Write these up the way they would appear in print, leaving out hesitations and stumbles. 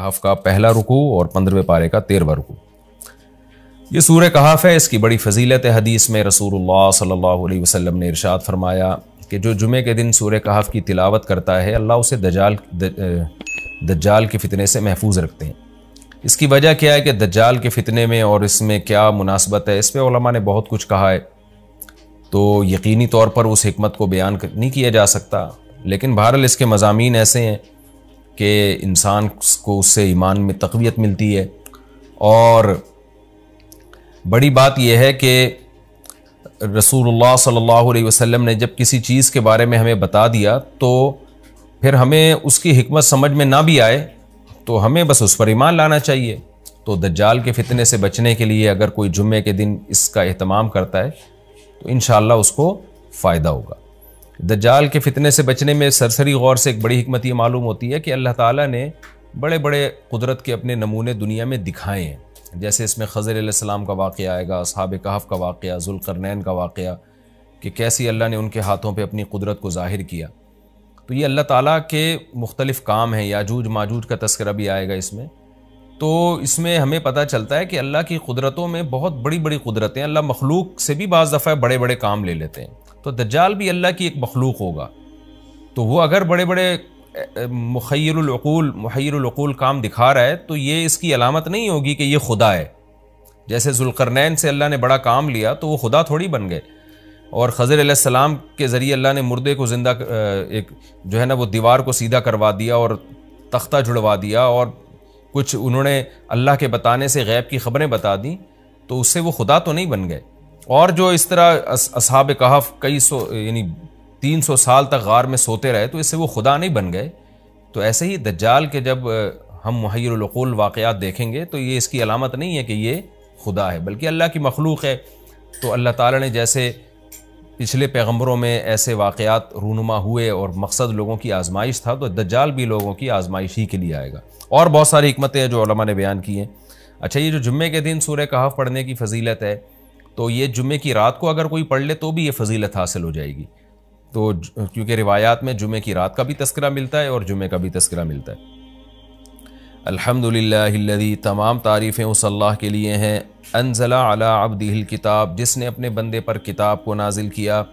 कहफ का पहला रुकू और 15वें पारे का 13वां रुकू। ये सूरह कहफ है। इसकी बड़ी फजीलत है। हदीस में रसूलुल्लाह सल्लल्लाहु अलैहि वसल्लम ने इरशाद फरमाया कि जो जुमे के दिन सूरह कहफ की तिलावत करता है अल्लाह उसे दज्जाल के फितने से महफूज रखते हैं। इसकी वजह क्या है कि दज्जाल के फितने में और इसमें क्या मुनासबत है, इस पर उलमा ने बहुत कुछ कहा है, तो यकीनी तौर पर उस हिकमत को बयान नहीं किया जा सकता, लेकिन बहरहाल इसके मज़ामीन ऐसे हैं कि इंसान को उससे ईमान में तक़वियत मिलती है। और बड़ी बात यह है कि रसूलुल्लाह सल्लल्लाहु अलैहि वसल्लम ने जब किसी चीज़ के बारे में हमें बता दिया तो फिर हमें उसकी हिकमत समझ में ना भी आए तो हमें बस उस पर ईमान लाना चाहिए। तो दज्जाल के फितने से बचने के लिए अगर कोई जुम्मे के दिन इसका एहतमाम करता है तो इंशाअल्लाह उसको फ़ायदा होगा। दज्जाल के फितने से बचने में सरसरी गौर से एक बड़ी हिकमत ये मालूम होती है कि अल्लाह ताला ने बड़े बड़े कुदरत के अपने नमूने दुनिया में दिखाए हैं। जैसे इसमें खज़र अलैहिस्सलाम का वाक़या आएगा, अस्हाब कहफ का वाक़या, ज़ुल्क़रनैन का वाक़या, कि कैसी अल्लाह ने उनके हाथों पे अपनी कुदरत को ज़ाहिर किया। तो ये अल्लाह ताला के मुख्तलिफ़ काम हैं। याजूज माजूज का तस्करा भी आएगा इसमें। तो इसमें हमें पता चलता है कि अल्लाह की कुदरतों में बहुत बड़ी बड़ी कुदरतें, अल्लाह मखलूक से भी बाज़ दफ़ा बड़े बड़े काम ले लेते हैं। तो दज्जाल भी अल्लाह की एक मखलूक होगा, तो वो अगर बड़े बड़े मुखय्यरुल उक़ूल काम दिखा रहा है तो ये इसकी अलामत नहीं होगी कि ये खुदा है। जैसे ज़ुल्क़रनैन से अल्लाह ने बड़ा काम लिया तो वो खुदा थोड़ी बन गए। और खज़र अलैहिस्सलाम के ज़रिए अल्लाह ने मुर्दे को ज़िंदा एक जो है ना वो दीवार को सीधा करवा दिया और तख्ता जुड़वा दिया, और कुछ उन्होंने अल्लाह के बताने से गैब की ख़बरें बता दी, तो उससे वो खुदा तो नहीं बन गए। और जो इस तरह अस्हाब कहफ कई सौ यानी 300 साल तक गार में सोते रहे, तो इससे वो खुदा नहीं बन गए। तो ऐसे ही दज्जाल के जब हम मुहय्यरुल उक़ूल वाक़यात देखेंगे तो ये इसकी अलामत नहीं है कि ये खुदा है, बल्कि अल्लाह की मखलूक है। तो अल्लाह ताला ने जैसे पिछले पैगम्बरों में ऐसे वाक़यात रूनुमा हुए और मकसद लोगों की आजमाइश था, तो दज्जाल भी लोगों की आजमाइश ही के लिए आएगा। और बहुत सारी हिकमतें हैं जो उलमा ने बयान की हैं। अच्छा, ये जो जुम्मे के दिन सूरह कहफ पढ़ने की फजीलत है, तो ये जुम्मे की रात को अगर कोई पढ़ ले तो भी ये फजीलत हासिल हो जाएगी। तो क्योंकि रिवायात में जुम्मे की रात का भी तस्करा मिलता है और जुम्मे का भी तस्करा मिलता है। अल्हम्दुलिल्लाहिल्लज़ी, तमाम तारीफ़ें उस अल्लाह के लिए हैं, अनज़ला अला अब्दिहिल किताब, जिसने अपने बंदे पर किताब को नाजिल किया,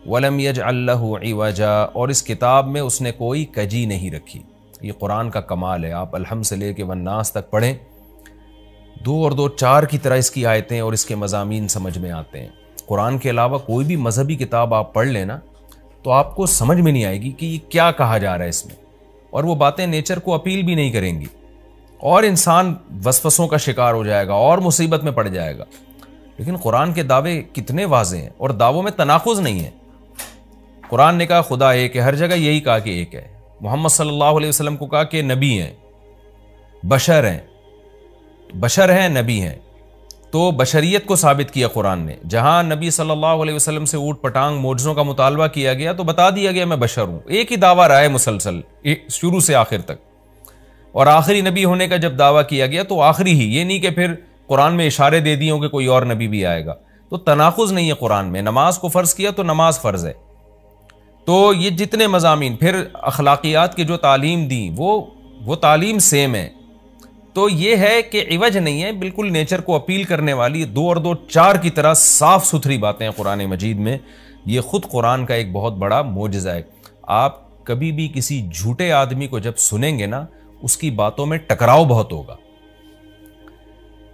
वलम यजअल लहू इवजा, और इस किताब में उसने कोई कजी नहीं रखी। ये कुरान का कमाल है। आप अलहम्द से लेके वन्नास तक पढ़ें, 2 और 2 4 की तरह इसकी आयतें और इसके मज़ामीन समझ में आते हैं। कुरान के अलावा कोई भी मजहबी किताब आप पढ़ लेना तो आपको समझ में नहीं आएगी कि ये क्या कहा जा रहा है इसमें, और वो बातें नेचर को अपील भी नहीं करेंगी, और इंसान वसवसों का शिकार हो जाएगा और मुसीबत में पड़ जाएगा। लेकिन कुरान के दावे कितने वाज़े हैं और दावों में तनाकुज़ नहीं है। कुरान ने कहा खुदा एक है, हर जगह यही कहा कि एक है। मोहम्मद सल्लल्लाहु अलैहि वसल्लम को कहा कि नबी हैं, बशर हैं, बशर हैं, नबी हैं। तो बशरियत को साबित किया कुरान ने। जहां नबी सल्लल्लाहु अलैहि वसल्लम से ऊट पटांग मोजज़ों का मुतालबा किया गया तो बता दिया गया मैं बशर हूं। एक ही दावा रहा है मुसलसल शुरू से आखिर तक, और आखिरी नबी होने का जब दावा किया गया तो आखिरी ही, ये नहीं कि फिर कुरान में इशारे दे दिए कि कोई और नबी भी आएगा। तो तनाकुज़ नहीं है कुरान में। नमाज को फ़र्ज़ किया तो नमाज फ़र्ज़ है। तो ये जितने मज़ामीन, फिर अखलाकियात की जो तालीम दी वो तालीम सेम है। तो ये है कि इवज नहीं है, बिल्कुल नेचर को अपील करने वाली 2 और 2 4 की तरह साफ़ सुथरी बातें हैं कुरान मजीद में। ये ख़ुद कुरान का एक बहुत बड़ा मोजज़ा है। आप कभी भी किसी झूठे आदमी को जब सुनेंगे ना, उसकी बातों में टकराव बहुत होगा।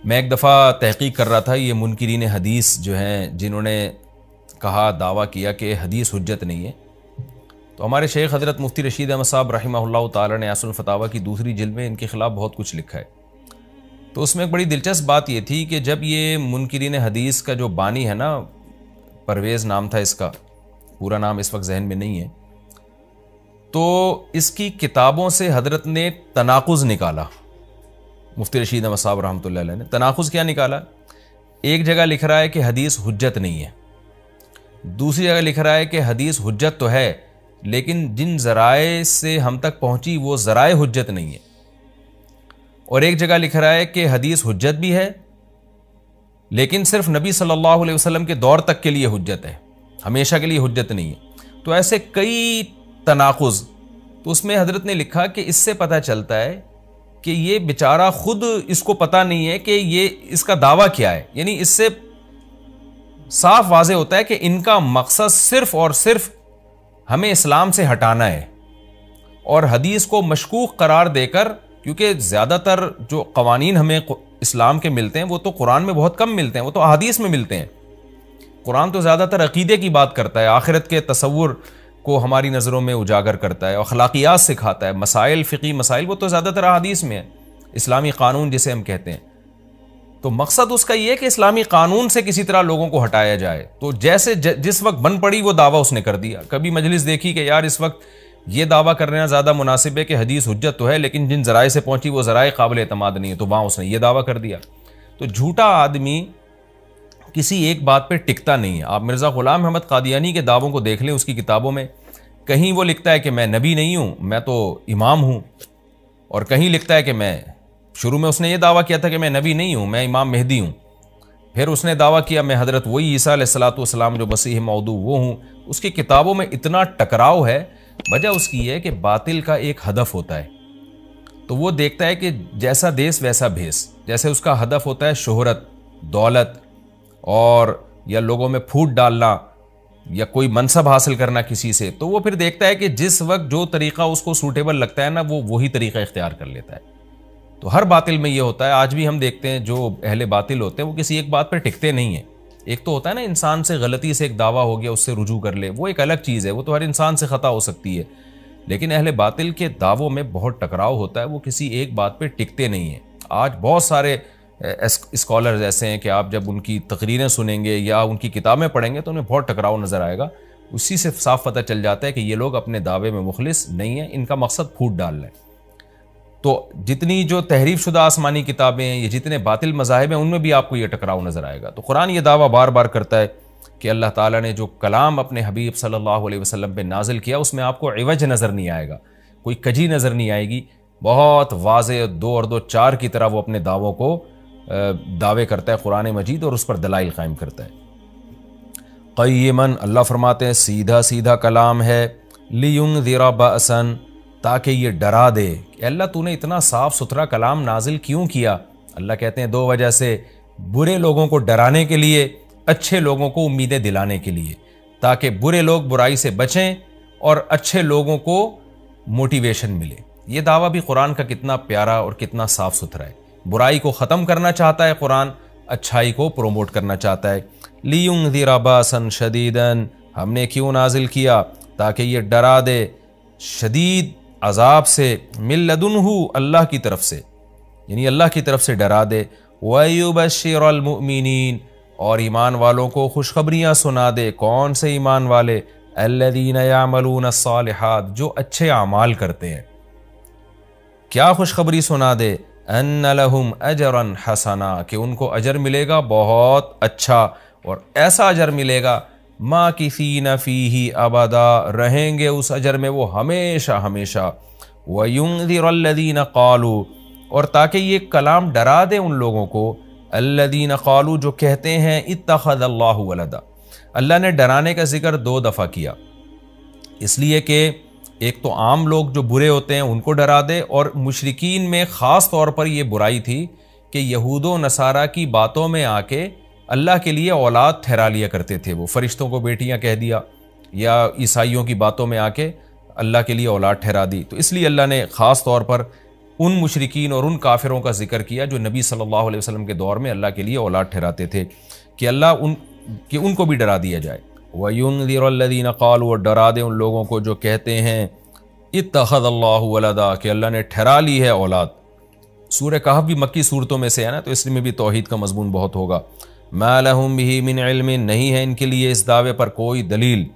मैं एक दफ़ा तहकीक कर रहा था, ये मुनकिरीन हदीस जो हैं जिन्होंने कहा, दावा किया कि हदीस हुज्जत नहीं है, तो हमारे शेख हज़रत मुफ्ती रशीद अहमद साहब रहिमहुल्लाह ताला ने आसुल फतावा की दूसरी जिल्द में इनके ख़िलाफ़ बहुत कुछ लिखा है। तो उसमें एक बड़ी दिलचस्प बात ये थी कि जब ये मुनकिरीन हदीस का जो बानी है ना, परवेज़ नाम था इसका, पूरा नाम इस वक्त जहन में नहीं है, तो इसकी किताबों से हज़रत ने तनाकुज़ निकाला। मुफ्ती रशीद अहमद साहब रहमतुल्लाह अलैह ने तनाकुज़ क्या निकाला? एक जगह लिख रहा है कि हदीस हुज्जत नहीं है, दूसरी जगह लिख रहा है कि हदीस हुज्जत तो है लेकिन जिन ज़राए से हम तक पहुंची वो ज़राए हुज्जत नहीं है, और एक जगह लिख रहा है कि हदीस हुज्जत भी है लेकिन सिर्फ नबी सल्लल्लाहु अलैहि वसल्लम के दौर तक के लिए हुज्जत है, हमेशा के लिए हुज्जत नहीं है। तो ऐसे कई तनाकुज़। तो उसमें हज़रत ने लिखा कि इससे पता चलता है कि ये बेचारा खुद इसको पता नहीं है कि ये इसका दावा क्या है। यानी इससे साफ वाज़े होता है कि इनका मकसद सिर्फ और सिर्फ हमें इस्लाम से हटाना है और हदीस को मशकूक करार देकर, क्योंकि ज़्यादातर जो कवानीन हमें इस्लाम के मिलते हैं वो तो कुरान में बहुत कम मिलते हैं, वो तो अहादीस में मिलते हैं। कुरान तो ज़्यादातर अकीदे की बात करता है, आखिरत के तसव्वुर को हमारी नज़रों में उजागर करता है, अखलाकियात सिखाता है, मसाइल फ़िक़ी मसाइल वो तो ज़्यादातर अहादीस में है, इस्लामी कानून जिसे हम कहते हैं। तो मकसद उसका ये है कि इस्लामी कानून से किसी तरह लोगों को हटाया जाए। तो जैसे जिस वक्त बन पड़ी वो दावा उसने कर दिया। कभी मजलिस देखी कि यार इस वक्त ये दावा करना ज़्यादा मुनासिब है कि हदीस हुज्जत तो है लेकिन जिन ज़राए से पहुंची वो ज़राए काबिल एतमाद नहीं है, तो वहाँ उसने ये दावा कर दिया। तो झूठा आदमी किसी एक बात पे टिकता नहीं है। आप मिर्ज़ा ग़ुलाम अहमद क़ादियानी के दावों को देख लें उसकी किताबों में, कहीं वो लिखता है कि मैं नबी नहीं हूँ, मैं तो इमाम हूँ, और कहीं लिखता है कि मैं, शुरू में उसने ये दावा किया था कि मैं नबी नहीं हूँ, मैं इमाम मेहदी हूँ, फिर उसने दावा किया मैं हज़रत वही ईसा अलैहिस्सलातु वस्सलाम जो मसीह मौदू वो हूँ। उसकी किताबों में इतना टकराव है, वजह उसकी है कि बातिल का एक हदफ होता है, तो वो देखता है कि जैसा देश वैसा भेस। जैसे उसका हदफ होता है शोहरत, दौलत और या लोगों में फूट डालना या कोई मनसब हासिल करना किसी से, तो वो फिर देखता है कि जिस वक्त जो तरीक़ा उसको सूटेबल लगता है ना, वो वही तरीक़ा इख्तियार कर लेता है। तो हर बातिल में ये होता है। आज भी हम देखते हैं जो अहले बातिल होते हैं वो किसी एक बात पर टिकते नहीं हैं। एक तो होता है ना इंसान से गलती से एक दावा हो गया उससे रुजू कर ले, वो एक अलग चीज़ है, वो तो हर इंसान से ख़ता हो सकती है। लेकिन अहले बातिल के दावों में बहुत टकराव होता है, वो किसी एक बात पे टिकते नहीं हैं। आज बहुत सारे स्कॉलर्स ऐसे हैं कि आप जब उनकी तकरीरें सुनेंगे या उनकी किताबें पढ़ेंगे तो उन्हें बहुत टकराव नज़र आएगा। उसी से साफ पता चल जाता है कि ये लोग अपने दावे में मुखलिस नहीं हैं, इनका मकसद फूट डालना है। तो जितनी जो तहरीफ शुदा आसमानी किताबें हैं, ये जितने बातिल मज़ाहिब हैं, उनमें भी आपको ये टकराव नज़र आएगा। तो कुरान ये दावा बार बार करता है कि अल्लाह ताला ने जो कलाम अपने हबीब सल्लल्लाहु अलैहि वसल्लम पे नाजिल किया उसमें आपको इवज नज़र नहीं आएगा, कोई कजी नज़र नहीं आएगी। बहुत वाज़ेह 2 और 2 4 की तरह वो अपने दावों को दावे करता है कुरान मजीद, और उस पर दलाइल कायम करता है। क़य्यमन, अल्लाह फरमाते हैं सीधा सीधा कलाम है, लियुंज़िरा बअसन, ताकि ये डरा दे। अल्लाह तूने इतना साफ़ सुथरा कलाम नाजिल क्यों किया? अल्लाह कहते हैं 2 वजह से, बुरे लोगों को डराने के लिए, अच्छे लोगों को उम्मीदें दिलाने के लिए, ताकि बुरे लोग बुराई से बचें और अच्छे लोगों को मोटिवेशन मिले। ये दावा भी कुरान का कितना प्यारा और कितना साफ़ सुथरा है। बुराई को ख़त्म करना चाहता है कुरान, अच्छाई को प्रोमोट करना चाहता है। लियुंज़िरा बासन शदीदन, हमने क्यों नाजिल किया? ताकि ये डरा दे शदीद अजाब से, मिल्लदुनहु, अल्लाह की तरफ से, यानी अल्लाह की तरफ से डरा दे। वयुबश्शिरुल मुमिनीन, और ईमान वालों को खुशखबरियाँ सुना दे। कौन से ईमान वाले? अल्लज़ीना यामलूना अस्सालिहात, जो अच्छे आमाल करते हैं। क्या खुशखबरी सुना दे? अन्ना लहुम अजरन हसना, कि उनको अजर मिलेगा बहुत अच्छा, और ऐसा अजर मिलेगा माकिसीना फीही अबदा, रहेंगे उस अजर में वो हमेशा हमेशा। वयुंज़िरुल्लज़ीना क़ालू, और ताकि ये कलाम डरा दे उन लोगों को, अल्लज़ीना क़ालू, जो कहते हैं इत्तख़ज़ल्लाहु वलदा। अल्लाह ने डराने का जिक्र 2 दफ़ा किया, इसलिए कि एक तो आम लोग जो बुरे होते हैं उनको डरा दे, और मुशरिकीन में ख़ास तौर पर यह बुराई थी कि यहूदो नसारा की बातों में आके अल्लाह के लिए औलाद ठहरा लिया करते थे। वो फरिश्तों को बेटियां कह दिया, या ईसाइयों की बातों में आके अल्लाह के लिए औलाद ठहरा दी। तो इसलिए अल्लाह ने ख़ास तौर पर उन मुशरिकीन और उन काफिरों का जिक्र किया जो नबी सल्लल्लाहु अलैहि वसल्लम के दौर में अल्लाह के लिए औलाद ठहराते थे, कि अल्लाह उनको भी डरा दिया जाए। वयुंज़िरुल्लज़ीना क़ालू, और डरा दे उन लोगों को जो कहते हैं इत्तख़ज़ल्लाहु वलदा, कि अल्लाह ने ठहरा ली है औलाद। सूरह कहफ भी मक्की सूरतों में से है ना, तो इसमें भी तौहीद का मज़मून बहुत होगा। मा लहुम बिही मिन इल्मिन, नहीं है इनके लिए इस दावे पर कोई दलील,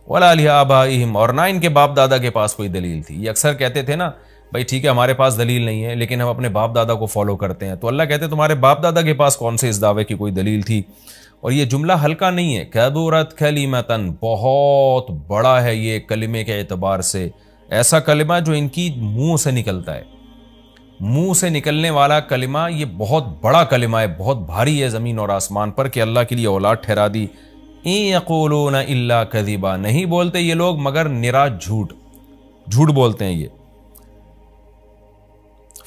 वला लिआबाइहिम, और ना इनके बाप दादा के पास कोई दलील थी। ये अक्सर कहते थे ना, भाई ठीक है हमारे पास दलील नहीं है लेकिन हम अपने बाप दादा को फॉलो करते हैं। तो अल्लाह कहते तुम्हारे बाप दादा के पास कौन से इस दावे की कोई दलील थी? और ये जुमला हल्का नहीं है, कबुरत कलिमतन, बहुत बड़ा है ये कलिमे के एतबार से। ऐसा कलिमा जो इनकी मुंह से निकलता है, मुंह से निकलने वाला कलिमा, ये बहुत बड़ा कलिमा है, बहुत भारी है ज़मीन और आसमान पर, कि अल्लाह के लिए औलाद ठहरा दी। इन यक़ूलूना इल्ला कज़िबा, नहीं बोलते ये लोग मगर निरा झूठ, झूठ बोलते हैं ये।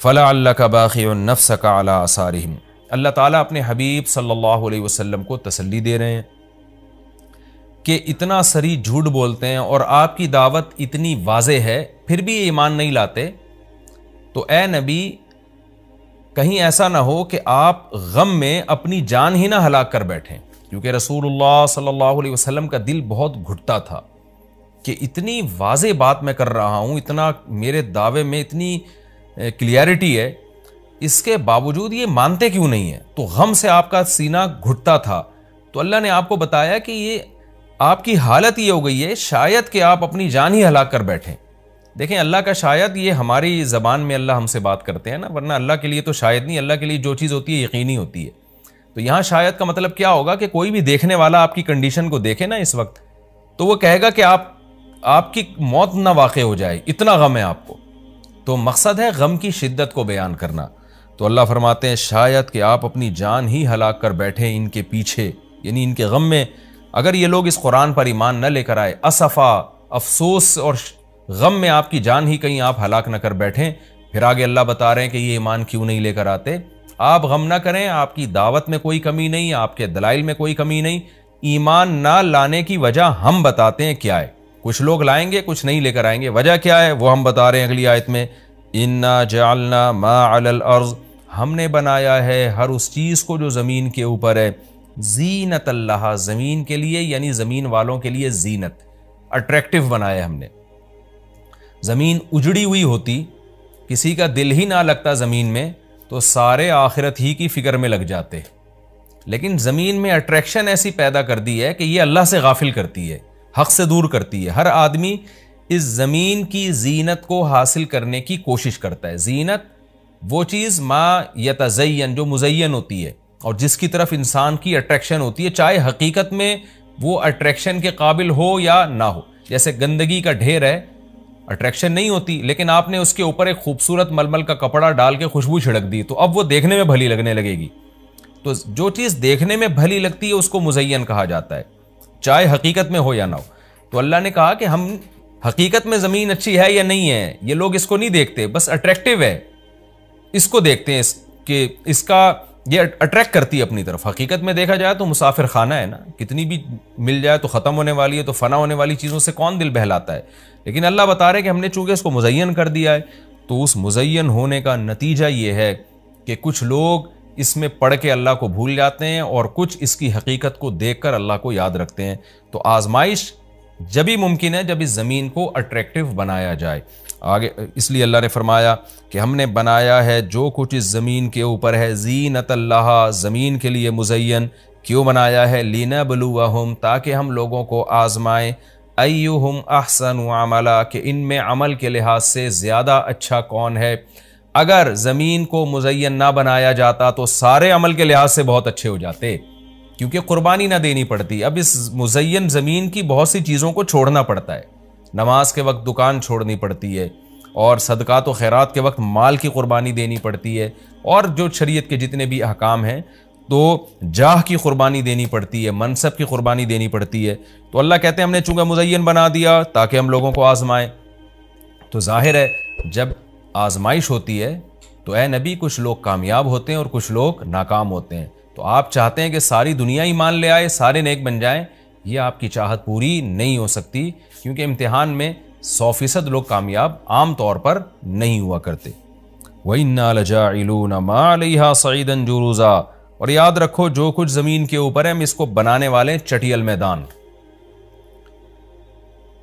फ़लअल्लका बाक़िउन नफ़्सका अला आसारिहिम। अल्लाह ताला अपने हबीब सल्लल्लाहु अलैहि वसल्लम को तसल्ली दे रहे हैं कि इतना सरी झूठ बोलते हैं और आपकी दावत इतनी वाज़े है, फिर भी ये ईमान नहीं लाते, तो ए नबी कहीं ऐसा ना हो कि आप गम में अपनी जान ही ना हलाक कर बैठें। क्योंकि रसूलुल्लाह सल्लल्लाहु अलैहि वसल्लम का दिल बहुत घुटता था कि इतनी वाज़े बात मैं कर रहा हूँ, इतना मेरे दावे में इतनी क्लियरिटी है, इसके बावजूद ये मानते क्यों नहीं है। तो गम से आपका सीना घुटता था। तो अल्लाह ने आपको बताया कि ये आपकी हालत ये हो गई है, शायद कि आप अपनी जान ही हलाक कर बैठें। देखें, अल्लाह का शायद ये हमारी ज़बान में अल्लाह हमसे बात करते हैं ना, वरना अल्लाह के लिए तो शायद नहीं, अल्लाह के लिए जो चीज़ होती है यकीनी होती है। तो यहाँ शायद का मतलब क्या होगा कि कोई भी देखने वाला आपकी कंडीशन को देखे ना इस वक्त, तो वो कहेगा कि आपकी मौत ना वाक़ हो जाए, इतना गम है आपको। तो मकसद है गम की शिद्दत को बयान करना। तो अल्लाह फरमाते हैं शायद कि आप अपनी जान ही हलाक कर बैठे इनके पीछे, यानी इनके गम में। अगर ये लोग इस कुरान पर ईमान न लेकर आए, असफ़ा, अफसोस और गम में आपकी जान ही कहीं आप हलाक न कर बैठें। फिर आगे अल्लाह बता रहे हैं कि ये ईमान क्यों नहीं लेकर आते। आप गम ना करें, आपकी दावत में कोई कमी नहीं, आपके दलाइल में कोई कमी नहीं। ईमान ना लाने की वजह हम बताते हैं क्या है। कुछ लोग लाएंगे, कुछ नहीं लेकर आएंगे। वजह क्या है वो हम बता रहे हैं अगली आयत में। इन्ना जअलना मा अलल अर्ज़, हमने बनाया है हर उस चीज़ को जो ज़मीन के ऊपर है, ज़ीनत अल्लाह, ज़मीन के लिए, यानी ज़मीन वालों के लिए ज़ीनत, अट्रैक्टिव बनाया हमने। ज़मीन उजड़ी हुई होती, किसी का दिल ही ना लगता ज़मीन में, तो सारे आखिरत ही की फ़िक्र में लग जाते। लेकिन ज़मीन में अट्रैक्शन ऐसी पैदा कर दी है कि ये अल्लाह से गाफिल करती है, हक़ से दूर करती है। हर आदमी इस ज़मीन की ज़ीनत को हासिल करने की कोशिश करता है। ज़ीनत वो चीज़ मा यतज़य्यन, जो मुज़य्यन होती है और जिसकी तरफ इंसान की अट्रैक्शन होती है, चाहे हकीकत में वो अट्रैक्शन के काबिल हो या ना हो। जैसे गंदगी का ढेर है, अट्रैक्शन नहीं होती, लेकिन आपने उसके ऊपर एक खूबसूरत मलमल का कपड़ा डाल के खुशबू छिड़क दी, तो अब वो देखने में भली लगने लगेगी। तो जो चीज़ देखने में भली लगती है उसको मुज़य्यन कहा जाता है, चाहे हकीकत में हो या ना हो। तो अल्लाह ने कहा कि हम हकीकत में ज़मीन अच्छी है या नहीं है, ये लोग इसको नहीं देखते, बस अट्रैक्टिव है इसको देखते हैं कि इसका ये अट्रैक्ट करती है अपनी तरफ। हकीकत में देखा जाए तो मुसाफिर खाना है ना, कितनी भी मिल जाए तो ख़त्म होने वाली है, तो फ़ना होने वाली चीज़ों से कौन दिल बहलाता है। लेकिन अल्लाह बता रहे कि हमने चूँकि इसको मुज़य्यन कर दिया है, तो उस मुज़य्यन होने का नतीजा ये है कि कुछ लोग इसमें पढ़ के अल्लाह को भूल जाते हैं और कुछ इसकी हकीकत को देख कर अल्लाह को याद रखते हैं। तो आजमाइश जब भी मुमकिन है जब इस ज़मीन को अट्रैक्टिव बनाया जाए। आगे इसलिए अल्लाह ने फरमाया कि हमने बनाया है जो कुछ इस ज़मीन के ऊपर है, ज़ीनत अल्लाह, ज़मीन के लिए मुज़य्यन। क्यों बनाया है? लिनबलुवहुम, ताकि हम लोगों को आज़माएं, अय्युहुम अहसनु अमला, कि इनमें अमल के लिहाज से ज़्यादा अच्छा कौन है। अगर ज़मीन को मुज़य्यन ना बनाया जाता तो सारे अमल के लिहाज से बहुत अच्छे हो जाते, क्योंकि कुर्बानी ना देनी पड़ती। अब इस मुज़य्यन ज़मीन की बहुत सी चीज़ों को छोड़ना पड़ता है। नमाज के वक्त दुकान छोड़नी पड़ती है, और सदक़ात व खैरात के वक्त माल की कुर्बानी देनी पड़ती है, और जो शरीयत के जितने भी अहकाम हैं तो जाह की कुर्बानी देनी पड़ती है, मनसब की कुर्बानी देनी पड़ती है। तो अल्लाह कहते हैं हमने चूँकि मुज़य्यन बना दिया ताकि हम लोगों को आज़माएं। तो जाहिर है जब आज़माइश होती है तो ए नबी कुछ लोग कामयाब होते हैं और कुछ लोग नाकाम होते हैं। तो आप चाहते हैं कि सारी दुनिया ईमान ले आए, सारे नेक बन जाएं, ये आपकी चाहत पूरी नहीं हो सकती, क्योंकि इम्तिहान में 100% लोग कामयाब आम तौर पर नहीं हुआ करते। वइन्ना लजाइलूना मा अलैहा सईदन जुरूज़ा, और याद रखो जो कुछ ज़मीन के ऊपर है हम इसको बनाने वाले चटियल मैदान।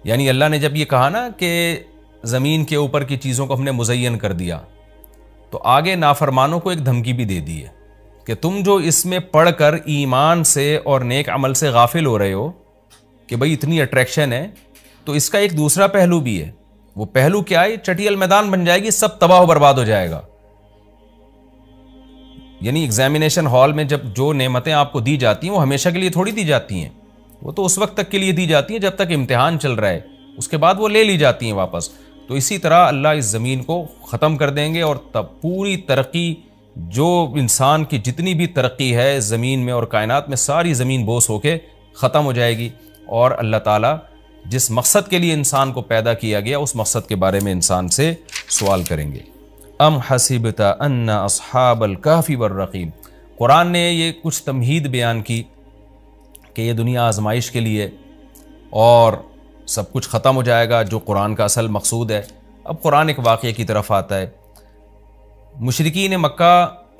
यानी अल्लाह ने जब ये कहा ना कि ज़मीन के ऊपर की चीज़ों को हमने मुज़य्यन कर दिया, तो आगे नाफरमानों को एक धमकी भी दे दी है कि तुम जो इसमें पढ़कर ईमान से और नेक अमल से गाफिल हो रहे हो कि भाई इतनी अट्रैक्शन है, तो इसका एक दूसरा पहलू भी है। वो पहलू क्या है? चटियल मैदान बन जाएगी, सब तबाह बर्बाद हो जाएगा। यानी एग्जामिनेशन हॉल में जब जो नेमतें आपको दी जाती हैं वो हमेशा के लिए थोड़ी दी जाती हैं, वो तो उस वक्त तक के लिए दी जाती हैं जब तक इम्तिहान चल रहा है, उसके बाद वो ले ली जाती हैं वापस। तो इसी तरह अल्लाह इस ज़मीन को ख़त्म कर देंगे और तब पूरी तरक्की, जो इंसान की जितनी भी तरक्की है ज़मीन में और कायनात में, सारी ज़मीन बोस होके ख़त्म हो जाएगी। और अल्लाह ताला जिस मकसद के लिए इंसान को पैदा किया गया उस मकसद के बारे में इंसान से सवाल करेंगे। अम हसिबता अन्ना अस्हाबल कहफ़ी वर्रक़ीम। कुरान ने ये कुछ तमहीद बयान की कि ये दुनिया आजमाइश के लिए और सब कुछ ख़त्म हो जाएगा, जो कुरान का असल मकसूद है। अब कुरान एक वाक़ये की तरफ आता है। मुशरिकीन मक्का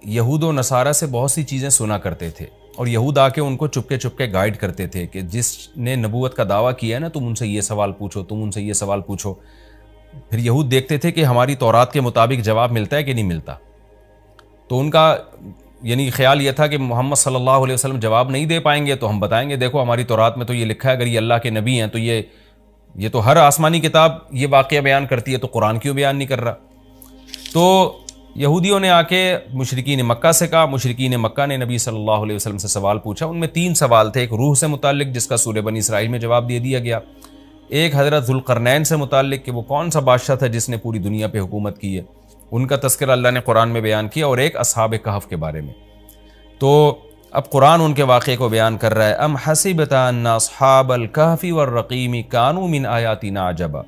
यहूद व नसारा से बहुत सी चीज़ें सुना करते थे और यहूद आके उनको चुपके चुपके गाइड करते थे कि जिसने नबूवत का दावा किया है ना, तुम उनसे ये सवाल पूछो, तुम उनसे ये सवाल पूछो। फिर यहूद देखते थे कि हमारी तौरात के मुताबिक जवाब मिलता है कि नहीं मिलता। तो उनका यानी ख्याल ये था कि मोहम्मद सल्लल्लाहु अलैहि वसल्लम जवाब नहीं दे पाएंगे तो हम बताएंगे, देखो हमारी तौरात में तो ये लिखा है, अगर ये अल्लाह के नबी हैं तो ये तो हर आसमानी किताब ये वाक़या बयान करती है, तो कुरान क्यों बयान नहीं कर रहा। तो यहूदियों ने आके मुशरिकीन मक्का से कहा, मुशरिकीन मक्का ने नबी सल्लल्लाहु अलैहि वसल्लम से सवाल पूछा। उनमें 3 सवाल थे। एक रूह से मुताल्लिक, जिसका सूरह बनी इसराइल में जवाब दे दिया गया। एक हज़रत ज़ुल्क़रनैन से मुताल्लिक कि वो कौन सा बादशाह था जिसने पूरी दुनिया पे हुकूमत की है, उनका तज़किरा अल्लाह ने कुरान में बयान किया। और एक अस्हाब कहफ़ के बारे में। तो अब कुरान उनके वाक़े को बयान कर रहा है। अम हसिबता अन्ना अस्हाबल कहफ़ी वर्रक़ीम कानू मिन आयातिना अजबा।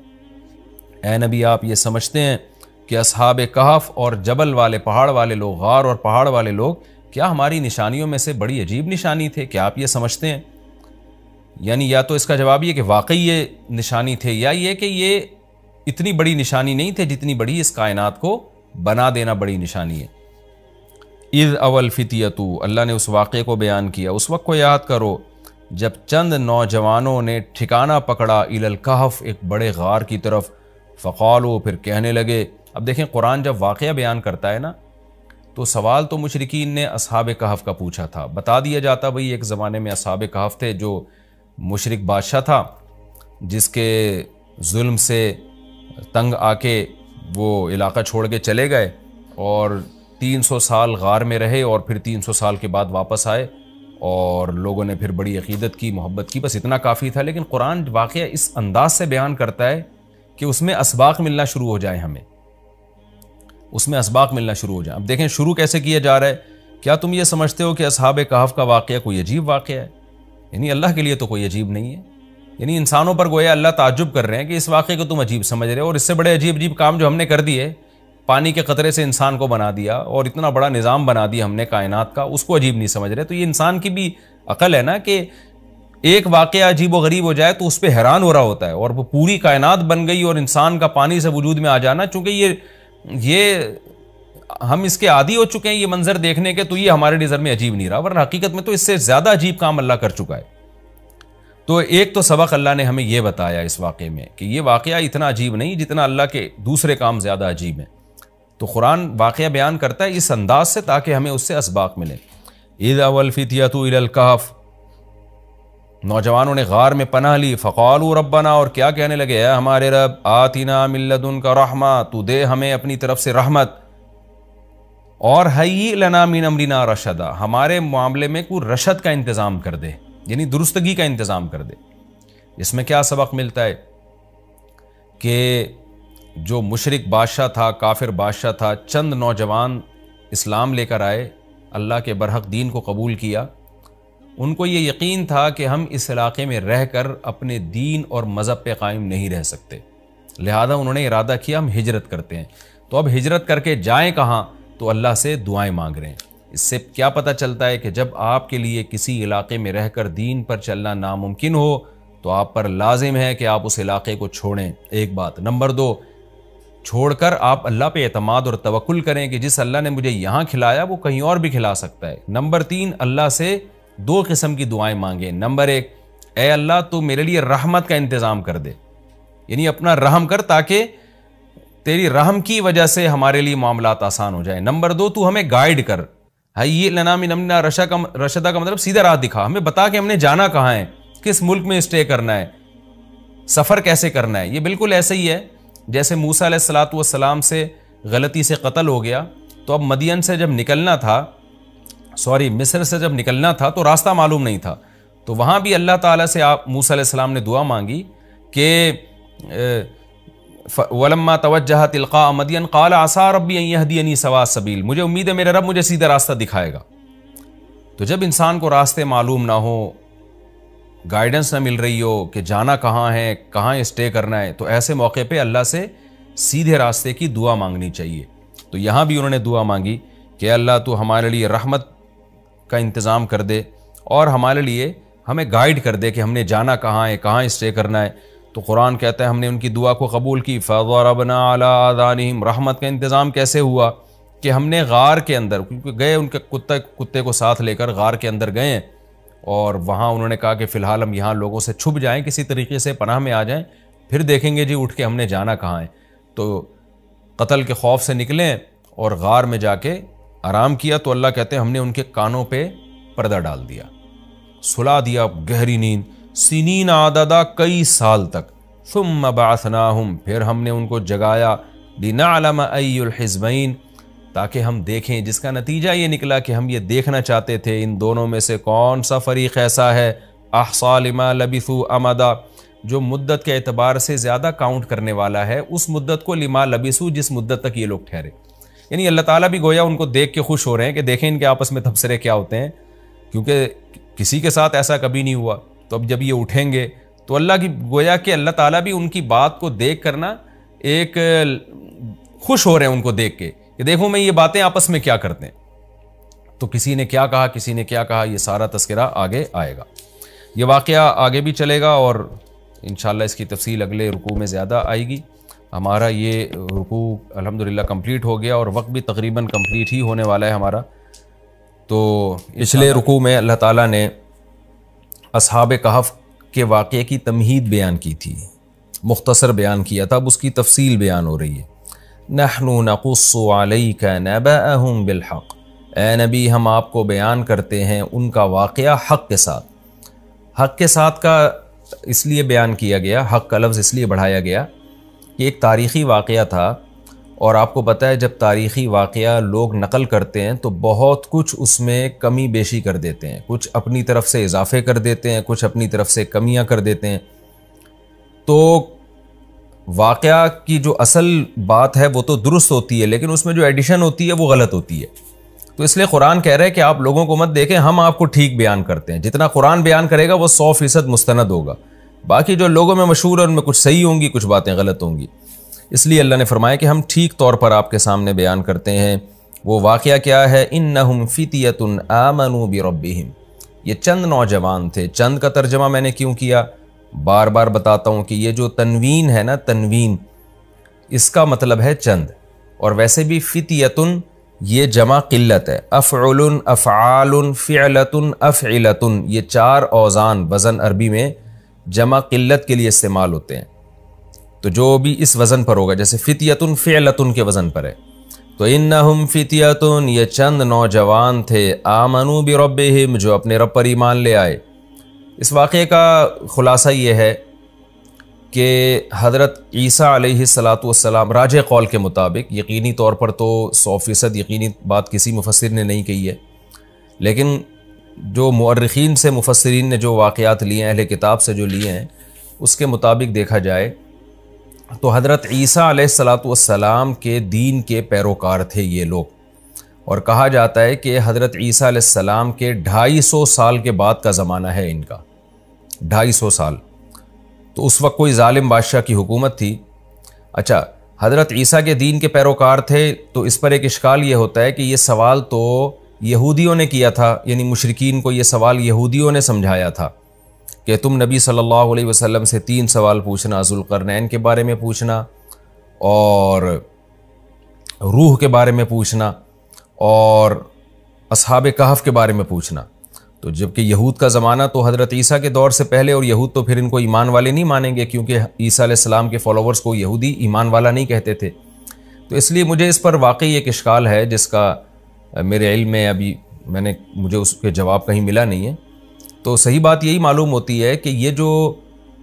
ए नबी, आप ये समझते हैं कि अस्हाब कहफ़ और जबल वाले, पहाड़ वाले लोग, गार और पहाड़ वाले लोग क्या हमारी निशानियों में से बड़ी अजीब निशानी थे? क्या आप ये समझते हैं? यानी या तो इसका जवाब ये कि वाकई ये निशानी थे, या ये कि ये इतनी बड़ी निशानी नहीं थे जितनी बड़ी इस कायनात को बना देना बड़ी निशानी है। इज़ अवल फितियतु, अल्लाह ने उस वाक़े को बयान किया। उस वक्त को याद करो जब चंद नौजवानों ने ठिकाना पकड़ा इलल कहफ़, एक बड़े गार की तरफ। फ़क़ालू, फिर कहने लगे। अब देखें, कुरान जब वाक़या बयान करता है ना, तो सवाल तो मुशरिकीन ने अस्हाब कहफ़ का पूछा था। बता दिया जाता भाई एक ज़माने में अस्हाब कहफ़ थे, जो मुशरिक बादशाह था, जिसके जुल्म से तंग आके वो इलाका छोड़ के चले गए और 300 साल गार में रहे और फिर 300 साल के बाद वापस आए और लोगों ने फिर बड़ी अक़ीदत की, मोहब्बत की, बस इतना काफ़ी था। लेकिन कुरान वाक़या इस अंदाज से बयान करता है कि उसमें असबाक मिलना शुरू हो जाए, हमें उसमें असबाक मिलना शुरू हो जाए। अब देखें शुरू कैसे किया जा रहा है। क्या तुम ये समझते हो कि अस्हाब कहफ़ का वाक़या कोई अजीब वाक़या है? यानी अल्लाह के लिए तो कोई अजीब नहीं है। यानी इंसानों पर गोया अल्लाह ताज्जुब कर रहे हैं कि इस वाक़े को तुम अजीब समझ रहे हो, और इससे बड़े अजीब अजीब काम जो हमने कर दिए, पानी के क़तरे से इंसान को बना दिया और इतना बड़ा निज़ाम बना दिया हमने कायनात का, उसको अजीब नहीं समझ रहे। तो ये इंसान की भी अकल है ना कि एक वाक़या अजीब व गरीब हो जाए तो उस पर हैरान हो रहा होता है, और वो पूरी कायनात बन गई और इंसान का पानी से वजूद में आ जाना, चूँकि ये हम इसके आदी हो चुके हैं ये मंजर देखने के, तो ये हमारे नज़र में अजीब नहीं रहा, वरना हकीकत में तो इससे ज़्यादा अजीब काम अल्लाह कर चुका है। तो एक तो सबक अल्लाह ने हमें यह बताया इस वाक़े में कि ये वाक़या इतना अजीब नहीं जितना अल्लाह के दूसरे काम ज़्यादा अजीब हैं। तो कुरान वाक़या बयान करता है इस अंदाज से ताकि हमें उससे असबाक मिले। इज़ अवल फितियतु इलल कहफ़, नौजवानों ने गार में पनाह ली। फ़क़ालू रब्बना, और क्या कहने लगे, है हमारे रब, आतिना मिन लदुनका रहमा, तू दे हमें अपनी तरफ से रहमत, और हय्यि लना मिन अमरिना रशदा, हमारे मामले में कोई रशद का इंतज़ाम कर दे, यानी दुरुस्तगी का इंतज़ाम कर दे। इसमें क्या सबक मिलता है कि जो मुशरिक बादशाह था, काफिर बादशाह था, चंद नौजवान इस्लाम लेकर आए, अल्लाह के बरहक दीन को कबूल किया। उनको ये यकीन था कि हम इस इलाके में रहकर अपने दीन और मज़हब पे कायम नहीं रह सकते, लिहाजा उन्होंने इरादा किया हम हिजरत करते हैं। तो अब हिजरत करके जाएं कहाँ, तो अल्लाह से दुआएं मांग रहे हैं। इससे क्या पता चलता है कि जब आपके लिए किसी इलाके में रहकर दीन पर चलना नामुमकिन हो तो आप पर लाजिम है कि आप उस इलाके को छोड़ें, एक बात। नंबर 2, छोड़कर आप अल्लाह पे एतमाद और तवक्कुल करें कि जिस अल्लाह ने मुझे यहाँ खिलाया वो कहीं और भी खिला सकता है। नंबर 3, अल्लाह से 2 किस्म की दुआएं मांगें। नंबर 1, ए अल्लाह तू मेरे लिए रहमत का इंतज़ाम कर दे, यानी अपना रहम कर ताकि तेरी रहम की वजह से हमारे लिए मामलात आसान हो जाए। नंबर 2, तू हमें गाइड कर, हय्यि लना मिन अमरिना रशदा का मतलब सीधा राह दिखा, हमें बता कि हमने जाना कहाँ है, किस मुल्क में स्टे करना है, सफ़र कैसे करना है। ये बिल्कुल ऐसे ही है जैसे मूसा अलैहिस्सलातु वस्सलाम से गलती से कत्ल हो गया, तो अब मदियन से जब निकलना था, मिस्र से जब निकलना था तो रास्ता मालूम नहीं था, तो वहाँ भी अल्लाह ताला से आप मूसा अलैहिस्सलाम ने दुआ मांगी कि वलम्मा तवज्जह तिलका मदियन क़ाल आसा रब्बी अन यहदियनी सवा सबील, मुझे उम्मीद है मेरा रब मुझे सीधा रास्ता दिखाएगा। तो जब इंसान को रास्ते मालूम ना हो, गाइडेंस ना मिल रही हो कि जाना कहाँ है, कहाँ स्टे करना है, तो ऐसे मौके पे अल्लाह से सीधे रास्ते की दुआ मांगनी चाहिए। तो यहाँ भी उन्होंने दुआ मांगी कि अल्लाह तू हमारे लिए रहमत का इंतज़ाम कर दे और हमारे लिए हमें गाइड कर दे कि हमने जाना कहाँ है, कहाँ स्टे करना है। तो कुरान कहता है हमने उनकी दुआ को कबूल की। फ़ज़रबना अला आज़ानिहिम, रहमत का इंतज़ाम कैसे हुआ कि हमने गार के अंदर, क्योंकि गए उनके कुत्ते को साथ लेकर गार के अंदर गए और वहाँ उन्होंने कहा कि फ़िलहाल हम यहाँ लोगों से छुप जाएं, किसी तरीके से पनाह में आ जाएं, फिर देखेंगे जी उठ के हमने जाना कहाँ है। तो कत्ल के खौफ से निकलें और गार में जाके आराम किया। तो अल्लाह कहते हैं हमने उनके कानों पे पर्दा डाल दिया, सुला दिया गहरी नींद, सिनीन आददा, कई साल तक। सुम्मा बअसनाहुम, फिर हमने उनको जगाया, लिनअलम अय्युल हिज़बैन, ताकि हम देखें, जिसका नतीजा ये निकला कि हम ये देखना चाहते थे इन दोनों में से कौन सा फ़रीक़ ऐसा है अहसा लिमा लबिथू अमदा, जो मुद्दत के एतबार से ज़्यादा काउंट करने वाला है उस मुद्दत को, लिमा लबिसू, जिस मुद्दत तक ये लोग ठहरे। यानी अल्लाह ताला भी गोया उनको देख के खुश हो रहे हैं कि देखें इनके आपस में तबसरे क्या होते हैं, क्योंकि किसी के साथ ऐसा कभी नहीं हुआ। तो अब जब ये उठेंगे तो अल्लाह की गोया कि अल्लाह ताला भी उनकी बात को देख करना एक खुश हो रहे हैं उनको देख के कि देखो मैं ये बातें आपस में क्या करते हैं। तो किसी ने क्या कहा, किसी ने क्या कहा, ये सारा तस्करा आगे आएगा। ये वाक़या आगे भी चलेगा और इंशाअल्लाह इसकी तफसील अगले रुकू में ज़्यादा आएगी। हमारा ये रुकू अल्हम्दुलिल्लाह कंप्लीट हो गया और वक्त भी तकरीबन कंप्लीट ही होने वाला है हमारा। तो पिछले रुकू में अल्लाह ताला ने असहाब कहफ के वाक़े की तमहीद बयान की थी, मुख्तसर बयान किया था, अब उसकी तफसील बयान हो रही है। नहनु नक़ुस्सु अलैका नबअहुम बिलहक़, ए नबी हम आपको बयान करते हैं उनका वाक़या हक़ के साथ। हक़ के साथ का इसलिए बयान किया गया, हक़ का लफ्ज़ इसलिए बढ़ाया गया कि एक तारीख़ी वाक़या था और आपको पता है जब तारीख़ी वाक़या लोग नकल करते हैं तो बहुत कुछ उसमें कमी बेशी कर देते हैं, कुछ अपनी तरफ से इजाफ़े कर देते हैं, कुछ अपनी तरफ से कमियां कर देते हैं। तो वाक़या की जो असल बात है वो तो दुरुस्त होती है, लेकिन उसमें जो एडिशन होती है वो गलत होती है। तो इसलिए कुरान कह रहा है कि आप लोगों को मत देखें, हम आपको ठीक बयान करते हैं। जितना कुरान बयान करेगा वो 100% मुस्तनद होगा, बाकी जो लोगों में मशहूर है उनमें कुछ सही होंगी, कुछ बातें गलत होंगी। इसलिए अल्लाह ने फरमाया कि हम ठीक तौर पर आपके सामने बयान करते हैं। वो वाक़या क्या है, इन्नहुम फितियतुन आमनू बिरब्बिहिम, ये चंद नौजवान थे। चंद का तर्जमा मैंने क्यों किया, बार बार बताता हूँ कि ये जो तनवीन है ना, तनवीन इसका मतलब है चंद, और वैसे भी फितियतुन ये जमा किल्लत है। अफ़उलुन, अफ़आलुन, फ़िअलतुन, अफ़इलतुन, ये 4 औज़ान वज़न अरबी में जमा किल्लत के लिए इस्तेमाल होते हैं। तो जो भी इस वज़न पर होगा, जैसे फ़ितियतुन फ़िअलतुन के वज़न पर है, तो इन्नहुम फ़ितियतुन, ये चंद नौजवान थे, आमनू बिरब्बिहिम, जो अपने रब पर ईमान ले आए। इस वाक़े का ख़ुलासा ये है कि हज़रत ईसा अलैहिस्सलातु वस्सलाम, राजे कौल के मुताबिक, यकीनी तौर पर तो 100% यकीनी बात किसी मुफस्सिर ने नहीं कही है, लेकिन जो मुअर्रिखीन से मुफस्सिरीन ने जो वाक़यात लिए हैं, अहले किताब से जो लिए हैं, उसके मुताबिक देखा जाए तो हज़रत ईसा अलैहिस्सलातु वस्सलाम के दीन के पैरोकार थे ये लोग। और कहा जाता है कि हज़रत ईसा अलैहिस्सलाम के 250 साल के बाद का ज़माना है इनका, 250 साल। तो उस वक्त कोई जालिम बादशाह की हुकूमत थी। अच्छा, हज़रत ईसा के दीन के पैरोकार थे, तो इस पर एक इश्काल ये होता है कि ये सवाल तो यहूदियों ने किया था, यानी मुशरिकीन को ये सवाल यहूदियों ने समझाया था कि तुम नबी सल्लल्लाहु अलैहि वसल्लम से 3 सवाल पूछना, ज़ुल्क़रनैन के बारे में पूछना और रूह के बारे में पूछना और असहाब कहफ के बारे में पूछना। तो जबकि यहूद का ज़माना तो हज़रत ईसा के दौर से पहले, और यहूद तो फिर इनको ईमान वाले नहीं मानेंगे, क्योंकि ईसा अलैहिस्सलाम के फॉलोवर्स को यहूदी ईमान वाला नहीं कहते थे। तो इसलिए मुझे इस पर वाकई एक इश्काल है जिसका मेरे इल्म में अभी मुझे उसके जवाब कहीं मिला नहीं है। तो सही बात यही मालूम होती है कि ये जो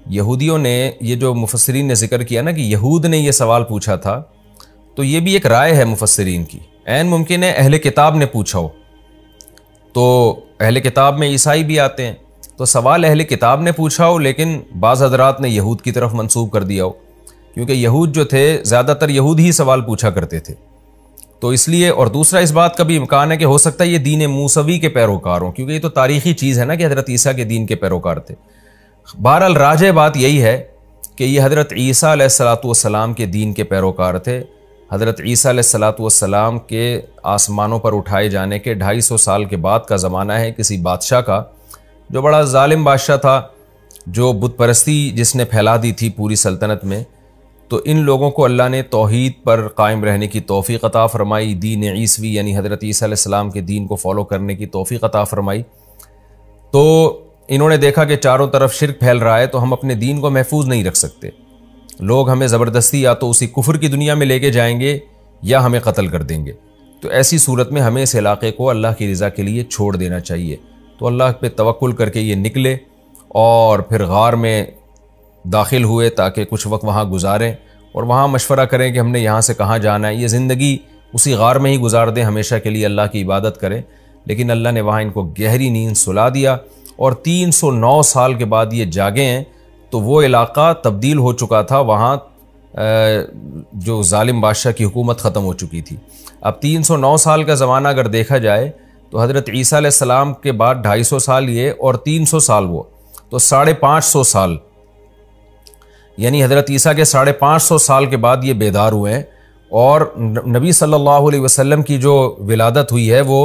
यहूदियों ने, ये जो मुफस्सिरीन ने जिक्र किया ना कि यहूद ने ये सवाल पूछा था, तो ये भी एक राय है मुफस्सिरीन की। ऐन मुमकिन है अहले किताब ने पूछा हो, तो अहले किताब में ईसाई भी आते हैं, तो सवाल अहले किताब ने पूछा हो, लेकिन बाज़ हज़रात ने यहूद की तरफ मंसूब कर दिया हो, क्योंकि यहूद जो थे ज़्यादातर यहूद ही सवाल पूछा करते थे। तो इसलिए, और दूसरा इस बात का भी इम्कान है कि हो सकता है ये दीन मूसवी के पैरोकार हों, क्योंकि ये तो तारीख़ी चीज़ है ना कि हज़रत ईसा के दीन के पैरोकार थे। बहरहाल राजे बात यही है कि ये हज़रत ईसा अलैहिस्सलातु वस्सलाम के दीन के पैरोकार थे। हज़रत ईसा अलैहिस्सलाम के आसमानों पर उठाए जाने के 250 साल के बाद का ज़माना है, किसी बादशाह का जो बड़ा ज़ालिम बादशाह था, जो बुत परस्ती जिसने फैला दी थी पूरी सल्तनत में। तो इन लोगों को अल्लाह ने तौहीद पर कायम रहने की तौफ़ीक़ अता फ़रमाई, दीन ईसवी यानी हज़रत ईसा अलैहिस्सलाम के दीन को फॉलो करने की तौफ़ीक़ अता फ़रमाई। तो इन्होंने देखा कि चारों तरफ शिर्क फैल रहा है, तो हम अपने दीन को महफूज नहीं रख सकते। लोग हमें ज़बरदस्ती या तो उसी कुफ्र की दुनिया में लेके जाएंगे या हमें कत्ल कर देंगे। तो ऐसी सूरत में हमें इस इलाके को अल्लाह की रज़ा के लिए छोड़ देना चाहिए। तो अल्लाह पे तवक्कुल करके ये निकले और फिर गार में दाखिल हुए ताकि कुछ वक्त वहाँ गुजारें और वहाँ मशवरा करें कि हमने यहाँ से कहाँ जाना है। ये ज़िंदगी उसी गार में ही गुजार दें, हमेशा के लिए अल्लाह की इबादत करें। लेकिन अल्लाह ने वहाँ इनको गहरी नींद सुला दिया और 309 साल के बाद ये जागे हैं। तो वो इलाका तब्दील हो चुका था, वहाँ जो ज़ालिम बादशाह की हुकूमत ख़त्म हो चुकी थी। अब 309 साल का ज़माना अगर देखा जाए तो हज़रत ईसा अलैहिस्सलाम के बाद 250 साल ये और 300 साल वो, तो 550 साल, यानी हज़रत ईसा के 550 साल के बाद ये बेदार हुए हैं। और नबी सल्लल्लाहु अलैहि वसल्लम की जो विलादत हुई है वो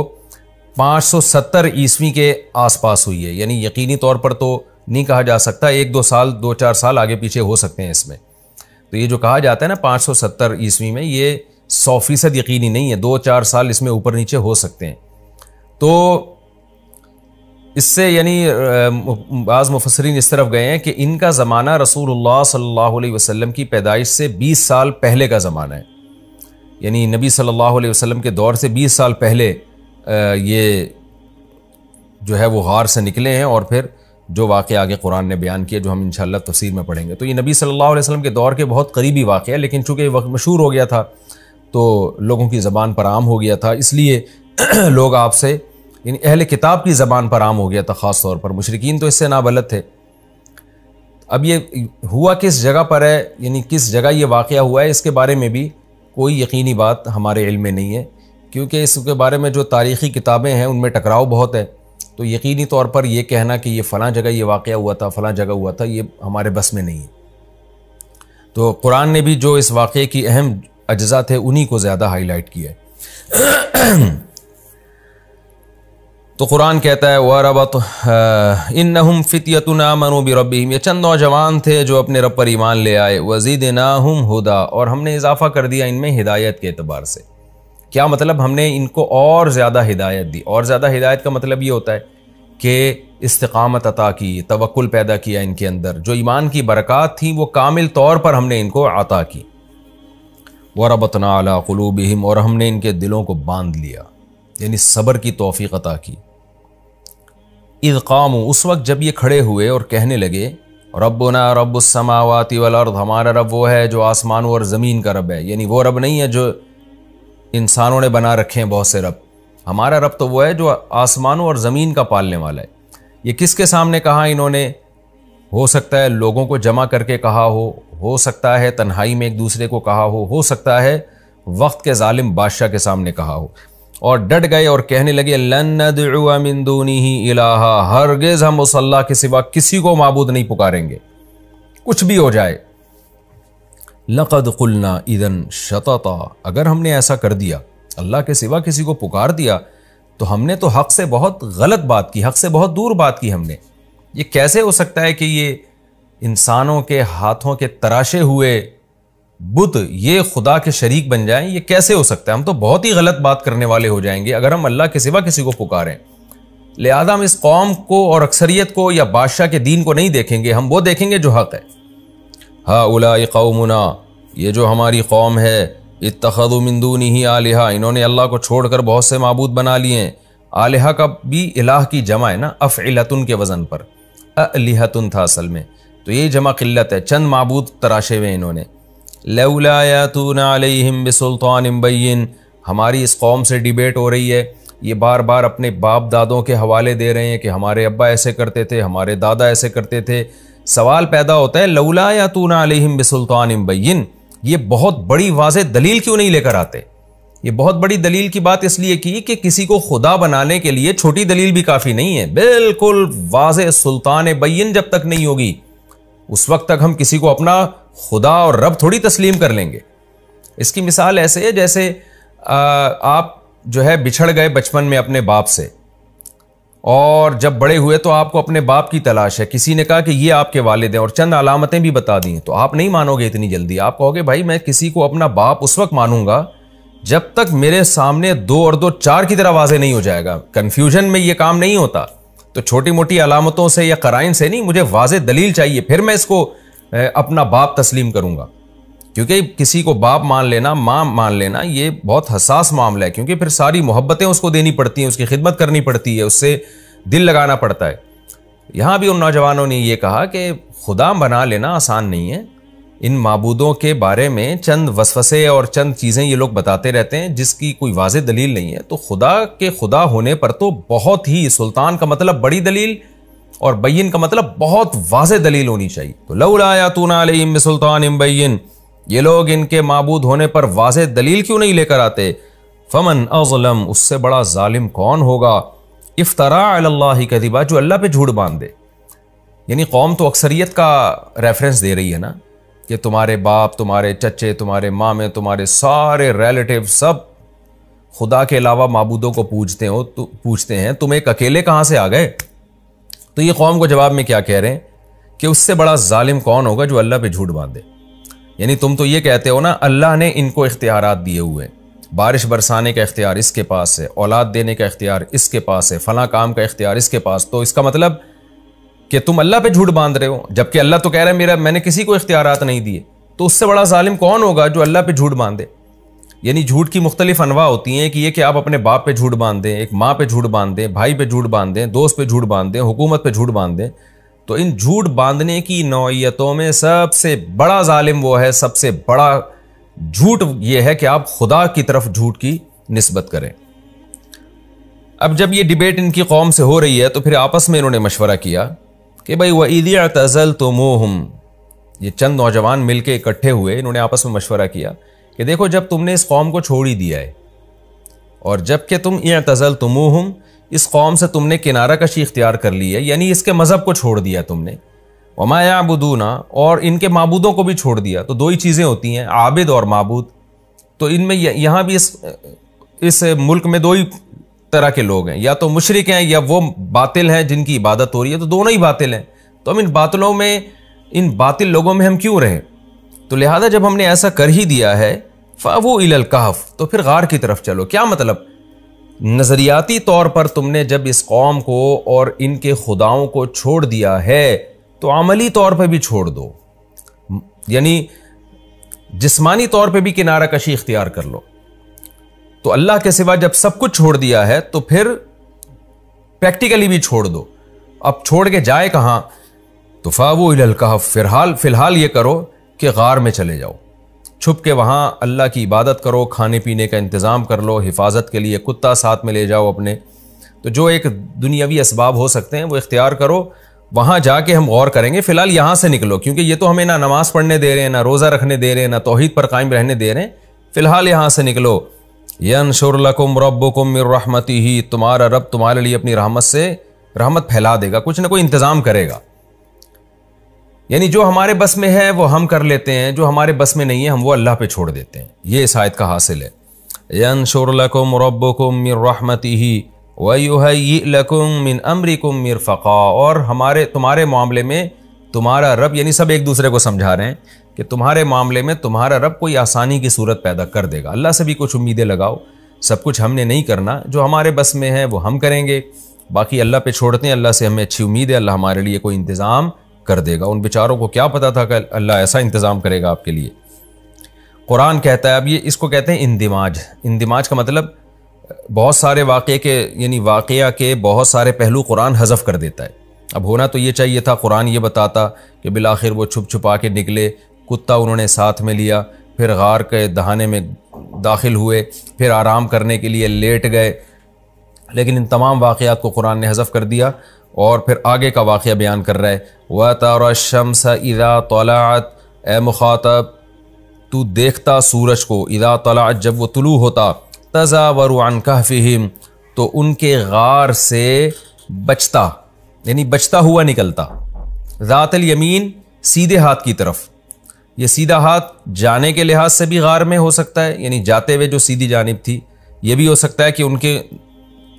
570 ईस्वी के आसपास हुई है। यानी यकीनी तौर पर तो नहीं कहा जा सकता, 1-2 साल 2-4 साल आगे पीछे हो सकते हैं इसमें। तो ये जो कहा जाता है ना 570 ईस्वी में, ये 100% यकीनी नहीं है, 2-4 साल इसमें ऊपर नीचे हो सकते हैं। तो इससे यानी बाज़ मुफस्सिरीन इस तरफ गए हैं कि इनका ज़माना रसूलुल्लाह सल्लल्लाहु अलैहि वसल्लम की पैदाइश से 20 साल पहले का ज़माना है। यानी नबी सल्लल्लाहु अलैहि वसल्लम के दौर से 20 साल पहले ये जो है वो गार से निकले हैं। और फिर जो वाक़े आगे कुरान ने बयान किया, जो हम इंशाअल्लाह तफसीर में पढ़ेंगे, तो ये नबी सल्लल्लाहु अलैहि वसल्लम के दौर के बहुत करीबी वाक़े है। लेकिन चूँकि वक्त मशहूर हो गया था तो लोगों की ज़बान पर आम हो गया था, इसलिए लोग आपसे इन अहले किताब की ज़बान पर आम हो गया था ख़ास तौर पर। मुशरिकीन तो इससे नाबलद थे। अब ये हुआ किस जगह पर है, यानी किस जगह ये वाक़या हुआ है, इसके बारे में भी कोई यकीनी बात हमारे इल्म में नहीं है, क्योंकि इसके बारे में जो तारीख़ी किताबें हैं उनमें टकराव बहुत है। तो यकीनी तौर पर यह कहना कि ये फ़लाँ जगह ये वाक़या हुआ था, फ़लाँ जगह हुआ था, ये हमारे बस में नहीं है। तो कुरान ने भी जो इस वाक़े की अहम अज्जा थे उन्हीं को ज़्यादा हाईलाइट किया है। तो कुरान कहता है वरबत इन्नहुम फित्यतुन आमनू बिरब्बिहिम, ये चंद नौजवान थे जो अपने रब पर ईमान ले आए, वज़िदनाहुम हुदा, और हमने इजाफ़ा कर दिया इनमें हिदायत के एतबार से। क्या मतलब, हमने इनको और ज़्यादा हिदायत दी। और ज़्यादा हिदायत का मतलब ये होता है कि इस्तिक़ामत अता की, तवक्कुल पैदा किया इनके अंदर, जो ईमान की बरक़ात थी वो कामिल तौर पर हमने इनको अता की। वरबतना अला क़ुलूबिहिम, और हमने इनके दिलों को बांध लिया, यानी सब्र की तौफ़ीक़ अता की। इज़ क़ामू, उस वक्त जब ये खड़े हुए और कहने लगे रब्बुना रब्बुस समावाति वल अर्द, हमारा रब वो है जो आसमानों और ज़मीन का रब है। यानी वो रब नहीं है जो इंसानों ने बना रखे हैं बहुत से रब, हमारा रब तो वो है जो आसमानों और ज़मीन का पालने वाला है। ये किसके सामने कहा इन्होंने? हो सकता है लोगों को जमा करके कहा हो सकता है तन्हाई में एक दूसरे को कहा हो सकता है वक्त के जालिम बादशाह के सामने कहा हो। और डट गए और कहने लगे लन नदउ मिन दूनिही इलाहा, हरगिज़ हम उस अल्लाह के सिवा किसी को माबूद नहीं पुकारेंगे, कुछ भी हो जाए। लक़द क़ुलना इदन शतता, अगर हमने ऐसा कर दिया, अल्लाह के सिवा किसी को पुकार दिया, तो हमने तो हक़ से बहुत गलत बात की, हक़ से बहुत दूर बात की हमने। ये कैसे हो सकता है कि ये इंसानों के हाथों के तराशे हुए बुत ये खुदा के शरीक बन जाएं? ये कैसे हो सकता है? हम तो बहुत ही गलत बात करने वाले हो जाएंगे अगर हम अल्लाह के सिवा किसी को पुकारें। लिहाजा हम इस कौम को और अक्सरियत को या बादशाह के दीन को नहीं देखेंगे, हम वो देखेंगे जो हक़ है। हाउलाई कौमुना, ये जो हमारी कौम है, इत्तखज़ू मिन दूनिही आलिहा, इन्होंने अल्लाह को छोड़कर बहुत से माबूद बना लिए हैं। आलिहा का भी इलाह की जमा है ना, अफ़इलतुन के वज़न पर, अलिहतुन था असल में, तो ये जमा क़िल्लत है, चंद माबूद तराशे हुए इन्होंने। लौला यातूना अलैहिम बिसुल्तानिन बय्यिन, हमारी इस कौम से डिबेट हो रही है, ये बार बार अपने बाप दादों के हवाले दे रहे हैं कि हमारे अब्बा ऐसे करते थे, हमारे दादा ऐसे करते थे। सवाल पैदा होता है लौला यातूना अलैहिम बिसुल्तानिन बय्यिन, ये बहुत बड़ी वाज़ेह दलील क्यों नहीं लेकर आते? ये बहुत बड़ी दलील की बात इसलिए की कि किसी को खुदा बनाने के लिए छोटी दलील भी काफ़ी नहीं है। बिल्कुल वाज़ेह सुल्तान बय्यिन जब तक नहीं होगी उस वक्त तक हम किसी को अपना खुदा और रब थोड़ी तस्लीम कर लेंगे। इसकी मिसाल ऐसे है जैसे आप जो है बिछड़ गए बचपन में अपने बाप से, और जब बड़े हुए तो आपको अपने बाप की तलाश है। किसी ने कहा कि ये आपके वालिद हैं और चंद अलामतें भी बता दी, तो आप नहीं मानोगे इतनी जल्दी। आप कहोगे भाई मैं किसी को अपना बाप उस वक्त मानूंगा जब तक मेरे सामने 2 और 2 4 की तरह वाज़ेह नहीं हो जाएगा। कन्फ्यूजन में ये काम नहीं होता। तो छोटी मोटी अलामतों से या कराइन से नहीं, मुझे वाज़ेह दलील चाहिए, फिर मैं इसको अपना बाप तस्लीम करूंगा। क्योंकि किसी को बाप मान लेना, माँ मान लेना, ये बहुत हसास मामला है, क्योंकि फिर सारी मोहब्बतें उसको देनी पड़ती हैं, उसकी खिदमत करनी पड़ती है, उससे दिल लगाना पड़ता है। यहाँ भी उन नौजवानों ने ये कहा कि खुदा बना लेना आसान नहीं है। इन माबूदों के बारे में चंद वसवसे और चंद चीज़ें ये लोग बताते रहते हैं जिसकी कोई वाज़ेह दलील नहीं है। तो खुदा के खुदा होने पर तो बहुत ही, सुल्तान का मतलब बड़ी दलील और बैयिन का मतलब बहुत वाज़ेह दलील होनी चाहिए। तो लौला यातूना अलैहिम बिसुल्तानिन बैयिन, ये लोग इनके माबूद होने पर वाज़ेह दलील क्यों नहीं लेकर आते। फमन अज़लम, उससे बड़ा जालिम कौन होगा। इफ्तरा अलल्लाहि कज़िबा, जो अल्लाह पे झूठ बांध दे। यानी कौम तो अक्सरियत का रेफरेंस दे रही है ना, कि तुम्हारे बाप, तुम्हारे चच्चे, तुम्हारे मामे, तुम्हारे सारे रिलेटिव सब खुदा के अलावा माबूदों को पूछते हैं, तुम एक अकेले कहाँ से आ गए। तो ये कौम को जवाब में क्या कह रहे हैं कि उससे बड़ा जालिम कौन होगा जो अल्लाह पे झूठ बांधे। यानी तुम तो ये कहते हो ना, अल्लाह ने इनको इख्तियारात दिए हुए हैं, बारिश बरसाने का इख्तियार इसके पास है, औलाद देने का इख्तियार इसके पास है, फला काम का इख्तियार इसके पास, तो इसका मतलब कि तुम अल्लाह पे झूठ बांध रहे हो, जबकि अल्लाह तो कह रहा है मैंने किसी को इख्तियारात नहीं दिए। तो उससे बड़ा जालिम कौन होगा जो अल्लाह पे झूठ बांधे। यानी झूठ की मुख्तलिफ अनवा होती हैं कि ये कि आप अपने बाप पे झूठ बांध दें, एक माँ पे झूठ बांध दें, भाई पे झूठ बांध दें, दोस्त पे झूठ बांध दें, हुकूमत पे झूठ बांध दें। तो इन झूठ बांधने की नौइयतों में सबसे बड़ा जालिम वो है, सबसे बड़ा झूठ ये है कि आप खुदा की तरफ झूठ की निस्बत करें। अब जब ये डिबेट इनकी कौम से हो रही है तो फिर आपस में इन्होंने मशवरा किया कि भाई वइज़ अअतज़लतुमूहुम, ये चंद नौजवान मिलके इकट्ठे हुए, इन्होंने आपस में मशवरा किया कि देखो जब तुमने इस कौम को छोड़ ही दिया है और जबकि तुम अअतज़लतुमूहुम, इस कौम से तुमने किनारा कशी इख्तियार कर ली है, यानी इसके मज़हब को छोड़ दिया तुमने, वमा याबुदूना, और इनके माबूदों को भी छोड़ दिया। तो 2 ही चीज़ें होती हैं, आबिद और माबूद। तो इनमें यहाँ भी इस मुल्क में 2 ही तरह के लोग हैं, या तो मुशरिक हैं या वो बातिल हैं जिनकी इबादत हो रही है। तो दोनों ही बातिल हैं। तो हम इन बातिलों में, इन बातिल लोगों में हम क्यों रहें। तो लिहाजा जब हमने ऐसा कर ही दिया है, फ़ावू इलल कहफ़, तो फिर गार की तरफ चलो। क्या मतलब, नज़रियाती तौर पर तुमने जब इस कौम को और इनके खुदाओं को छोड़ दिया है तो अमली तौर पर भी छोड़ दो, यानी जिस्मानी तौर पर भी किनारा कशी इख्तियार कर लो। तो अल्लाह के सिवा जब सब कुछ छोड़ दिया है तो फिर प्रैक्टिकली भी छोड़ दो। अब छोड़ के जाए कहाँ, तो फ़ावू इलल कहफ़, फिलहाल ये करो कि गार में चले जाओ, छुप के वहाँ अल्लाह की इबादत करो, खाने पीने का इंतज़ाम कर लो, हिफाजत के लिए कुत्ता साथ में ले जाओ अपने। तो जो एक दुनियावी असबाब हो सकते हैं वो इख्तियार करो, वहाँ जाके हम गौर करेंगे। फ़िलहाल यहाँ से निकलो, क्योंकि ये तो हमें ना नमाज़ पढ़ने दे रहे हैं, ना रोज़ा रखने दे रहे हैं, ना तौहीद पर कायम रहने दे रहे हैं। फ़िलहाल यहाँ से निकलो। यनशुर लकुम रब्बुकुम मिर रहमतिही, तुम्हारा रब तुम्हारे लिए अपनी रहमत से रहमत फैला देगा, कुछ ना कोई इंतज़ाम करेगा। यानी जो हमारे बस में है वो हम कर लेते हैं, जो हमारे बस में नहीं है हम वो अल्लाह पे छोड़ देते हैं। ये इस आयत का हासिल है। यनशुर लकुम रब्बुकुम मिर रहमतिही व युहय्यि लकुम मिन अम्रिकुम मिरफ़क़ा, और तुम्हारे मामले में तुम्हारा रब, यानी सब एक दूसरे को समझा रहे हैं कि तुम्हारे मामले में तुम्हारा रब कोई आसानी की सूरत पैदा कर देगा। अल्लाह से भी कुछ उम्मीदें लगाओ, सब कुछ हमने नहीं करना, जो हमारे बस में है वो हम करेंगे, बाकी अल्लाह पे छोड़ते हैं। अल्लाह से हमें अच्छी उम्मीद है, अल्लाह हमारे लिए कोई इंतज़ाम कर देगा। उन बेचारों को क्या पता था कि अल्लाह ऐसा इंतज़ाम करेगा आपके लिए। कुरान कहता है, अब ये इसको कहते हैं इंदिमाज। इंदिमाज का मतलब बहुत सारे वाक़े के, यानी वाक़या के बहुत सारे पहलू कुरान हज़फ कर देता है। अब होना तो ये चाहिए था, कुरान ये बताता कि बिलाखिर वो छुप छुपा के निकले, कुत्ता उन्होंने साथ में लिया, फिर गार के दहाने में दाखिल हुए, फिर आराम करने के लिए लेट गए। लेकिन इन तमाम वाक़यात को कुरान ने हज़फ कर दिया और फिर आगे का वाक़या बयान कर रहा है। व तरा शम्स इज़ा तलअत, ए मुखातब तू देखता सूरज को, इज़ा तलअत जब वो तुलू होता, तज़ावरु अन कहफ़िहिम तो उनके गार से बचता, यानी बचता हुआ निकलता, ज़ातल यमीन सीधे हाथ की तरफ, ये सीधा हाथ जाने के लिहाज से भी गार में हो सकता है, यानी जाते हुए जो सीधी जानिब थी। ये भी हो सकता है कि उनके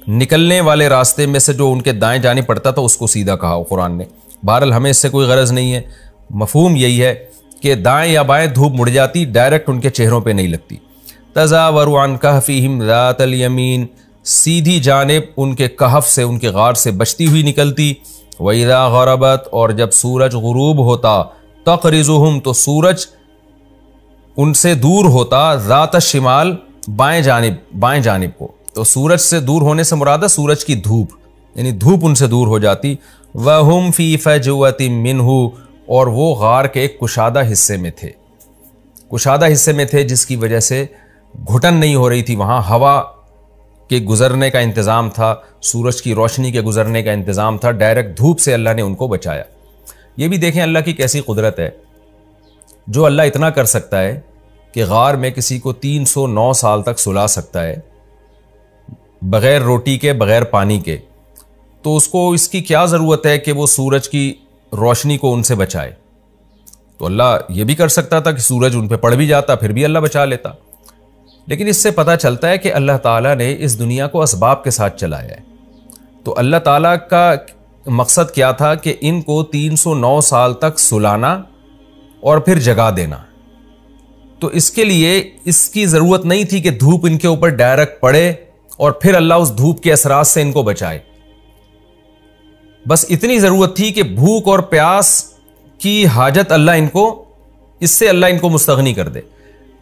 निकलने वाले रास्ते में से जो उनके दाएं जानिब पड़ता था उसको सीधा कहा हो कुरान ने। बहरहाल हमें इससे कोई गरज नहीं है, मफहूम यही है कि दाएं या बाएं धूप मुड़ जाती, डायरेक्ट उनके चेहरों पे नहीं लगती। तज़ावरु अन कहफ़िहिम ज़ातल यमीन, सीधी जानिब उनके कहफ से, उनके गार से बचती हुई निकलती। व इज़ा ग़रबत, और जब सूरज गुरूब होता, तक़रिज़ुहुम, तो सूरज उनसे दूर होता, ज़ात शिमाल, बाएं जानिब को। तो सूरज से दूर होने से मुराद है सूरज की धूप, यानी धूप उनसे दूर हो जाती। वहुम फ़ी फ़जवतिम मिन्हु, और वो गार के एक कुशादा हिस्से में थे, कुशादा हिस्से में थे जिसकी वजह से घुटन नहीं हो रही थी। वहाँ हवा के गुज़रने का इंतज़ाम था, सूरज की रोशनी के गुज़रने का इंतज़ाम था, डायरेक्ट धूप से अल्लाह ने उनको बचाया। ये भी देखें अल्लाह की कैसी कुदरत है, जो अल्लाह इतना कर सकता है कि गार में किसी को 309 साल तक सुला सकता है बग़ैर रोटी के, बग़ैर पानी के। तो उसको इसकी क्या ज़रूरत है कि वो सूरज की रोशनी को उनसे बचाए? तो अल्लाह ये भी कर सकता था कि सूरज उन पर पड़ भी जाता, फिर भी अल्लाह बचा लेता। लेकिन इससे पता चलता है कि अल्लाह ताला ने इस दुनिया को असबाब के साथ चलाया है। तो अल्लाह ताला का मकसद क्या था कि इनको 309 साल तक सुलाना और फिर जगा देना। तो इसके लिए इसकी ज़रूरत नहीं थी कि धूप इनके ऊपर डायरेक्ट पड़े और फिर अल्लाह उस धूप के असरात से इनको बचाए। बस इतनी ज़रूरत थी कि भूख और प्यास की हाजत अल्लाह इनको मुस्तगनी कर दे।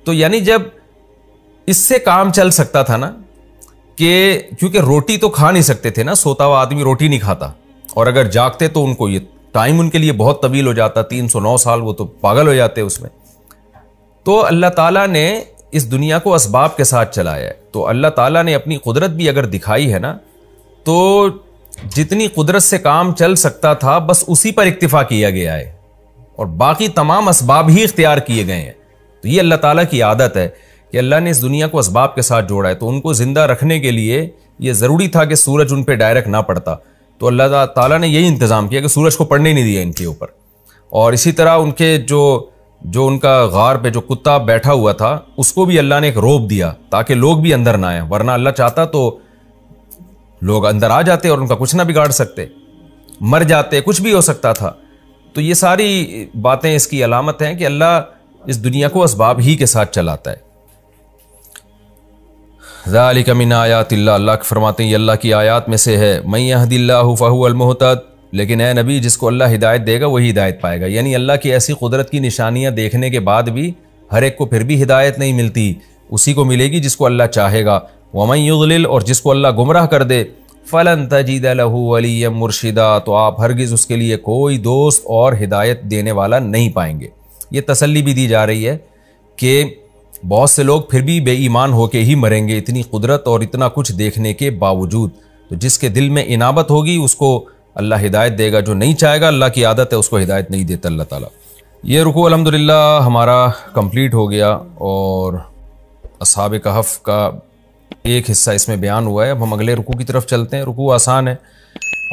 तो यानी जब इससे काम चल सकता था ना, कि क्योंकि रोटी तो खा नहीं सकते थे ना, सोता हुआ आदमी रोटी नहीं खाता, और अगर जागते तो उनको ये टाइम उनके लिए बहुत तवील हो जाता, 309 साल, वो तो पागल हो जाते उसमें। तो अल्लाह ताला ने इस दुनिया को असबाब के साथ चलाया है। तो अल्लाह ताला ने अपनी कुदरत भी अगर दिखाई है ना, तो जितनी कुदरत से काम चल सकता था बस उसी पर इक्तिफा किया गया है, और बाकी तमाम असबाब ही इख्तियार किए गए हैं। तो ये अल्लाह ताला की आदत है कि अल्लाह ने इस दुनिया को असबाब के साथ जोड़ा है। तो उनको ज़िंदा रखने के लिए ये ज़रूरी था कि सूरज उन पर डायरेक्ट ना पड़ता। तो अल्लाह ताला ने यही इंतज़ाम किया कि सूरज को पड़ने नहीं दिया इनके ऊपर। और इसी तरह उनके जो उनका गार पे जो कुत्ता बैठा हुआ था उसको भी अल्लाह ने एक रोब दिया ताकि लोग भी अंदर ना आए, वरना अल्लाह चाहता तो लोग अंदर आ जाते और उनका कुछ ना बिगाड़ सकते, मर जाते, कुछ भी हो सकता था। तो ये सारी बातें इसकी अलामत हैं कि अल्लाह इस दुनिया को असबाब ही के साथ चलाता है। ज़ालिका मिन आयातिल्लाह, अल्लाह फरमाते हैं ये अल्लाह की आयात में से है। मन यहदिल्लाहु फहुवल मुहतद, लेकिन ए नबी जिसको अल्लाह हिदायत देगा वही हिदायत पाएगा। यानी अल्लाह की ऐसी कुदरत की निशानियाँ देखने के बाद भी हर एक को फिर भी हिदायत नहीं मिलती, उसी को मिलेगी जिसको अल्लाह चाहेगा। वमन युज़लिल, और जिसको अल्लाह गुमराह कर दे, फ़लन तजिद लहु वलिय्यन मुर्शिदा, तो आप हरगिज़ उसके लिए कोई दोस्त और हिदायत देने वाला नहीं पाएंगे। ये तसल्ली भी दी जा रही है कि बहुत से लोग फिर भी बेईमान होके ही मरेंगे, इतनी कुदरत और इतना कुछ देखने के बावजूद। तो जिसके दिल में इनाबत होगी उसको अल्लाह हिदायत देगा, जो नहीं चाहेगा, अल्लाह की आदत है, उसको हिदायत नहीं देता अल्लाह ताला। ये रुकू अल्हम्दुलिल्लाह हमारा कंप्लीट हो गया और असहाब कहफ का एक हिस्सा इसमें बयान हुआ है। अब हम अगले रुकू की तरफ चलते हैं। रुकू आसान है,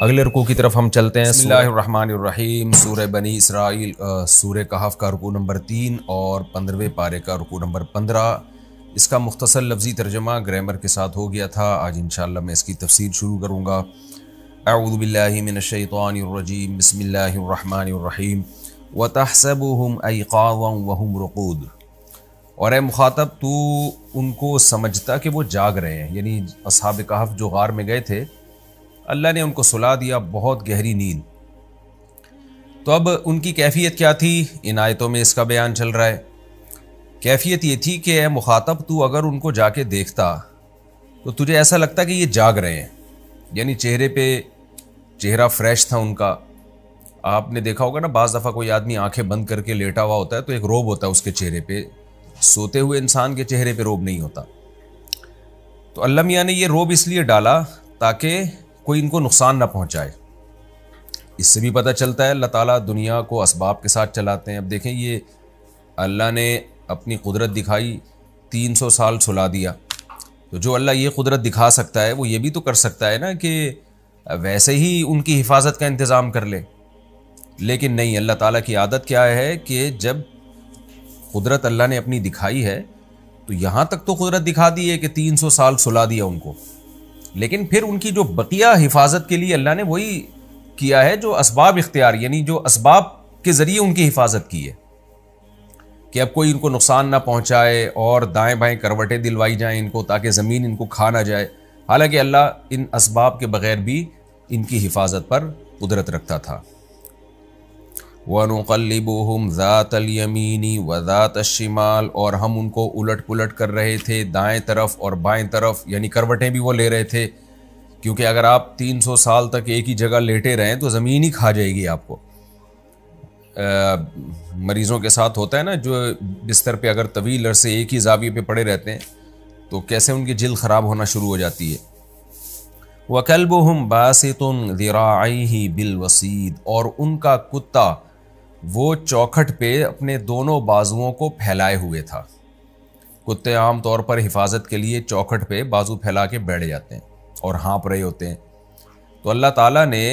अगले रुकू की तरफ हम चलते हैं। बिस्मिल्लाहिर्रहमानिर्रहीम, सूरह बनी इसराइल, सूरह कहफ का रुकू नंबर 3 और 15वें पारे का रुकू नंबर 15। इसका मुख्तसर लफ्ज़ी तर्जमा ग्रामर के साथ हो गया था। आज इंशाअल्लाह मैं इसकी तफसीर शुरू करूँगा। अऊज़ु बिल्लाहि मिनश्शैतानिर्रजीम, बिस्मिल्लाहिर्रहमानिर्रहीम। व तहसबुहुम अयक़ाज़न व हुम रुक़ूद, और ए मुखातब तू उनको समझता कि वो जाग रहे हैं। यानी असहाब कहफ जो गार में गए थे, अल्लाह ने उनको सुला दिया बहुत गहरी नींद। तो अब उनकी कैफियत क्या थी, इन आयतों में इसका बयान चल रहा है। कैफियत ये थी कि ए मुखातब तू अगर उनको जाके देखता तो तुझे ऐसा लगता कि ये जाग रहे हैं। यानी चेहरे पे चेहरा फ्रेश था उनका। आपने देखा होगा ना, बाज़ दफ़ा कोई आदमी आंखें बंद करके लेटा हुआ होता है तो एक रोब होता है उसके चेहरे पे, सोते हुए इंसान के चेहरे पे रोब नहीं होता। तो अल्लाह मियाँ ने ये रोब इसलिए डाला ताकि कोई इनको नुकसान ना पहुँचाए। इससे भी पता चलता है अल्लाह ताला दुनिया को असबाब के साथ चलाते हैं। अब देखें, ये अल्लाह ने अपनी कुदरत दिखाई, 300 साल सुला दिया। तो जो अल्लाह ये कुदरत दिखा सकता है वो ये भी तो कर सकता है ना कि वैसे ही उनकी हिफाजत का इंतज़ाम कर ले। लेकिन नहीं, अल्लाह ताला की आदत क्या है कि जब कुदरत अल्लाह ने अपनी दिखाई है, तो यहाँ तक तो कुदरत दिखा दी है कि 300 साल सुला दिया उनको, लेकिन फिर उनकी जो बकिया हिफाजत के लिए अल्लाह ने वही किया है जो असबाब इख्तियार, यानी जो असबाब के ज़रिए उनकी हिफाजत की है कि अब कोई इनको नुकसान ना पहुँचाए और दाएँ बाएँ करवटें दिलवाई जाएँ इनको ताकि ज़मीन इनको खा ना जाए। हालांकि अल्लाह इन असबाब के बग़ैर भी इनकी हिफाजत पर कुदरत रखता था। वनुक़ल्लिबुहुम ज़ातल यमीनी व ज़ातश शिमाल, और हम उनको उलट पुलट कर रहे थे दाएं तरफ और बाएं तरफ, यानी करवटें भी वो ले रहे थे, क्योंकि अगर आप 300 साल तक एक ही जगह लेटे रहें तो ज़मीन ही खा जाएगी आपको। मरीज़ों के साथ होता है ना, जो बिस्तर पे अगर तवील अरसे एक ही ज़ाविये पे पड़े रहते हैं तो कैसे उनकी जिल्द ख़राब होना शुरू हो जाती है। वकल्बुहुम बासितुन ज़िराइही बिलवसीद, और उनका कुत्ता वो चौखट पे अपने दोनों बाजुओं को फैलाए हुए था। कुत्ते आम तौर पर हिफाजत के लिए चौखट पे बाजू फैला के बैठ जाते हैं और हाँप रहे होते हैं। तो अल्लाह ताला ने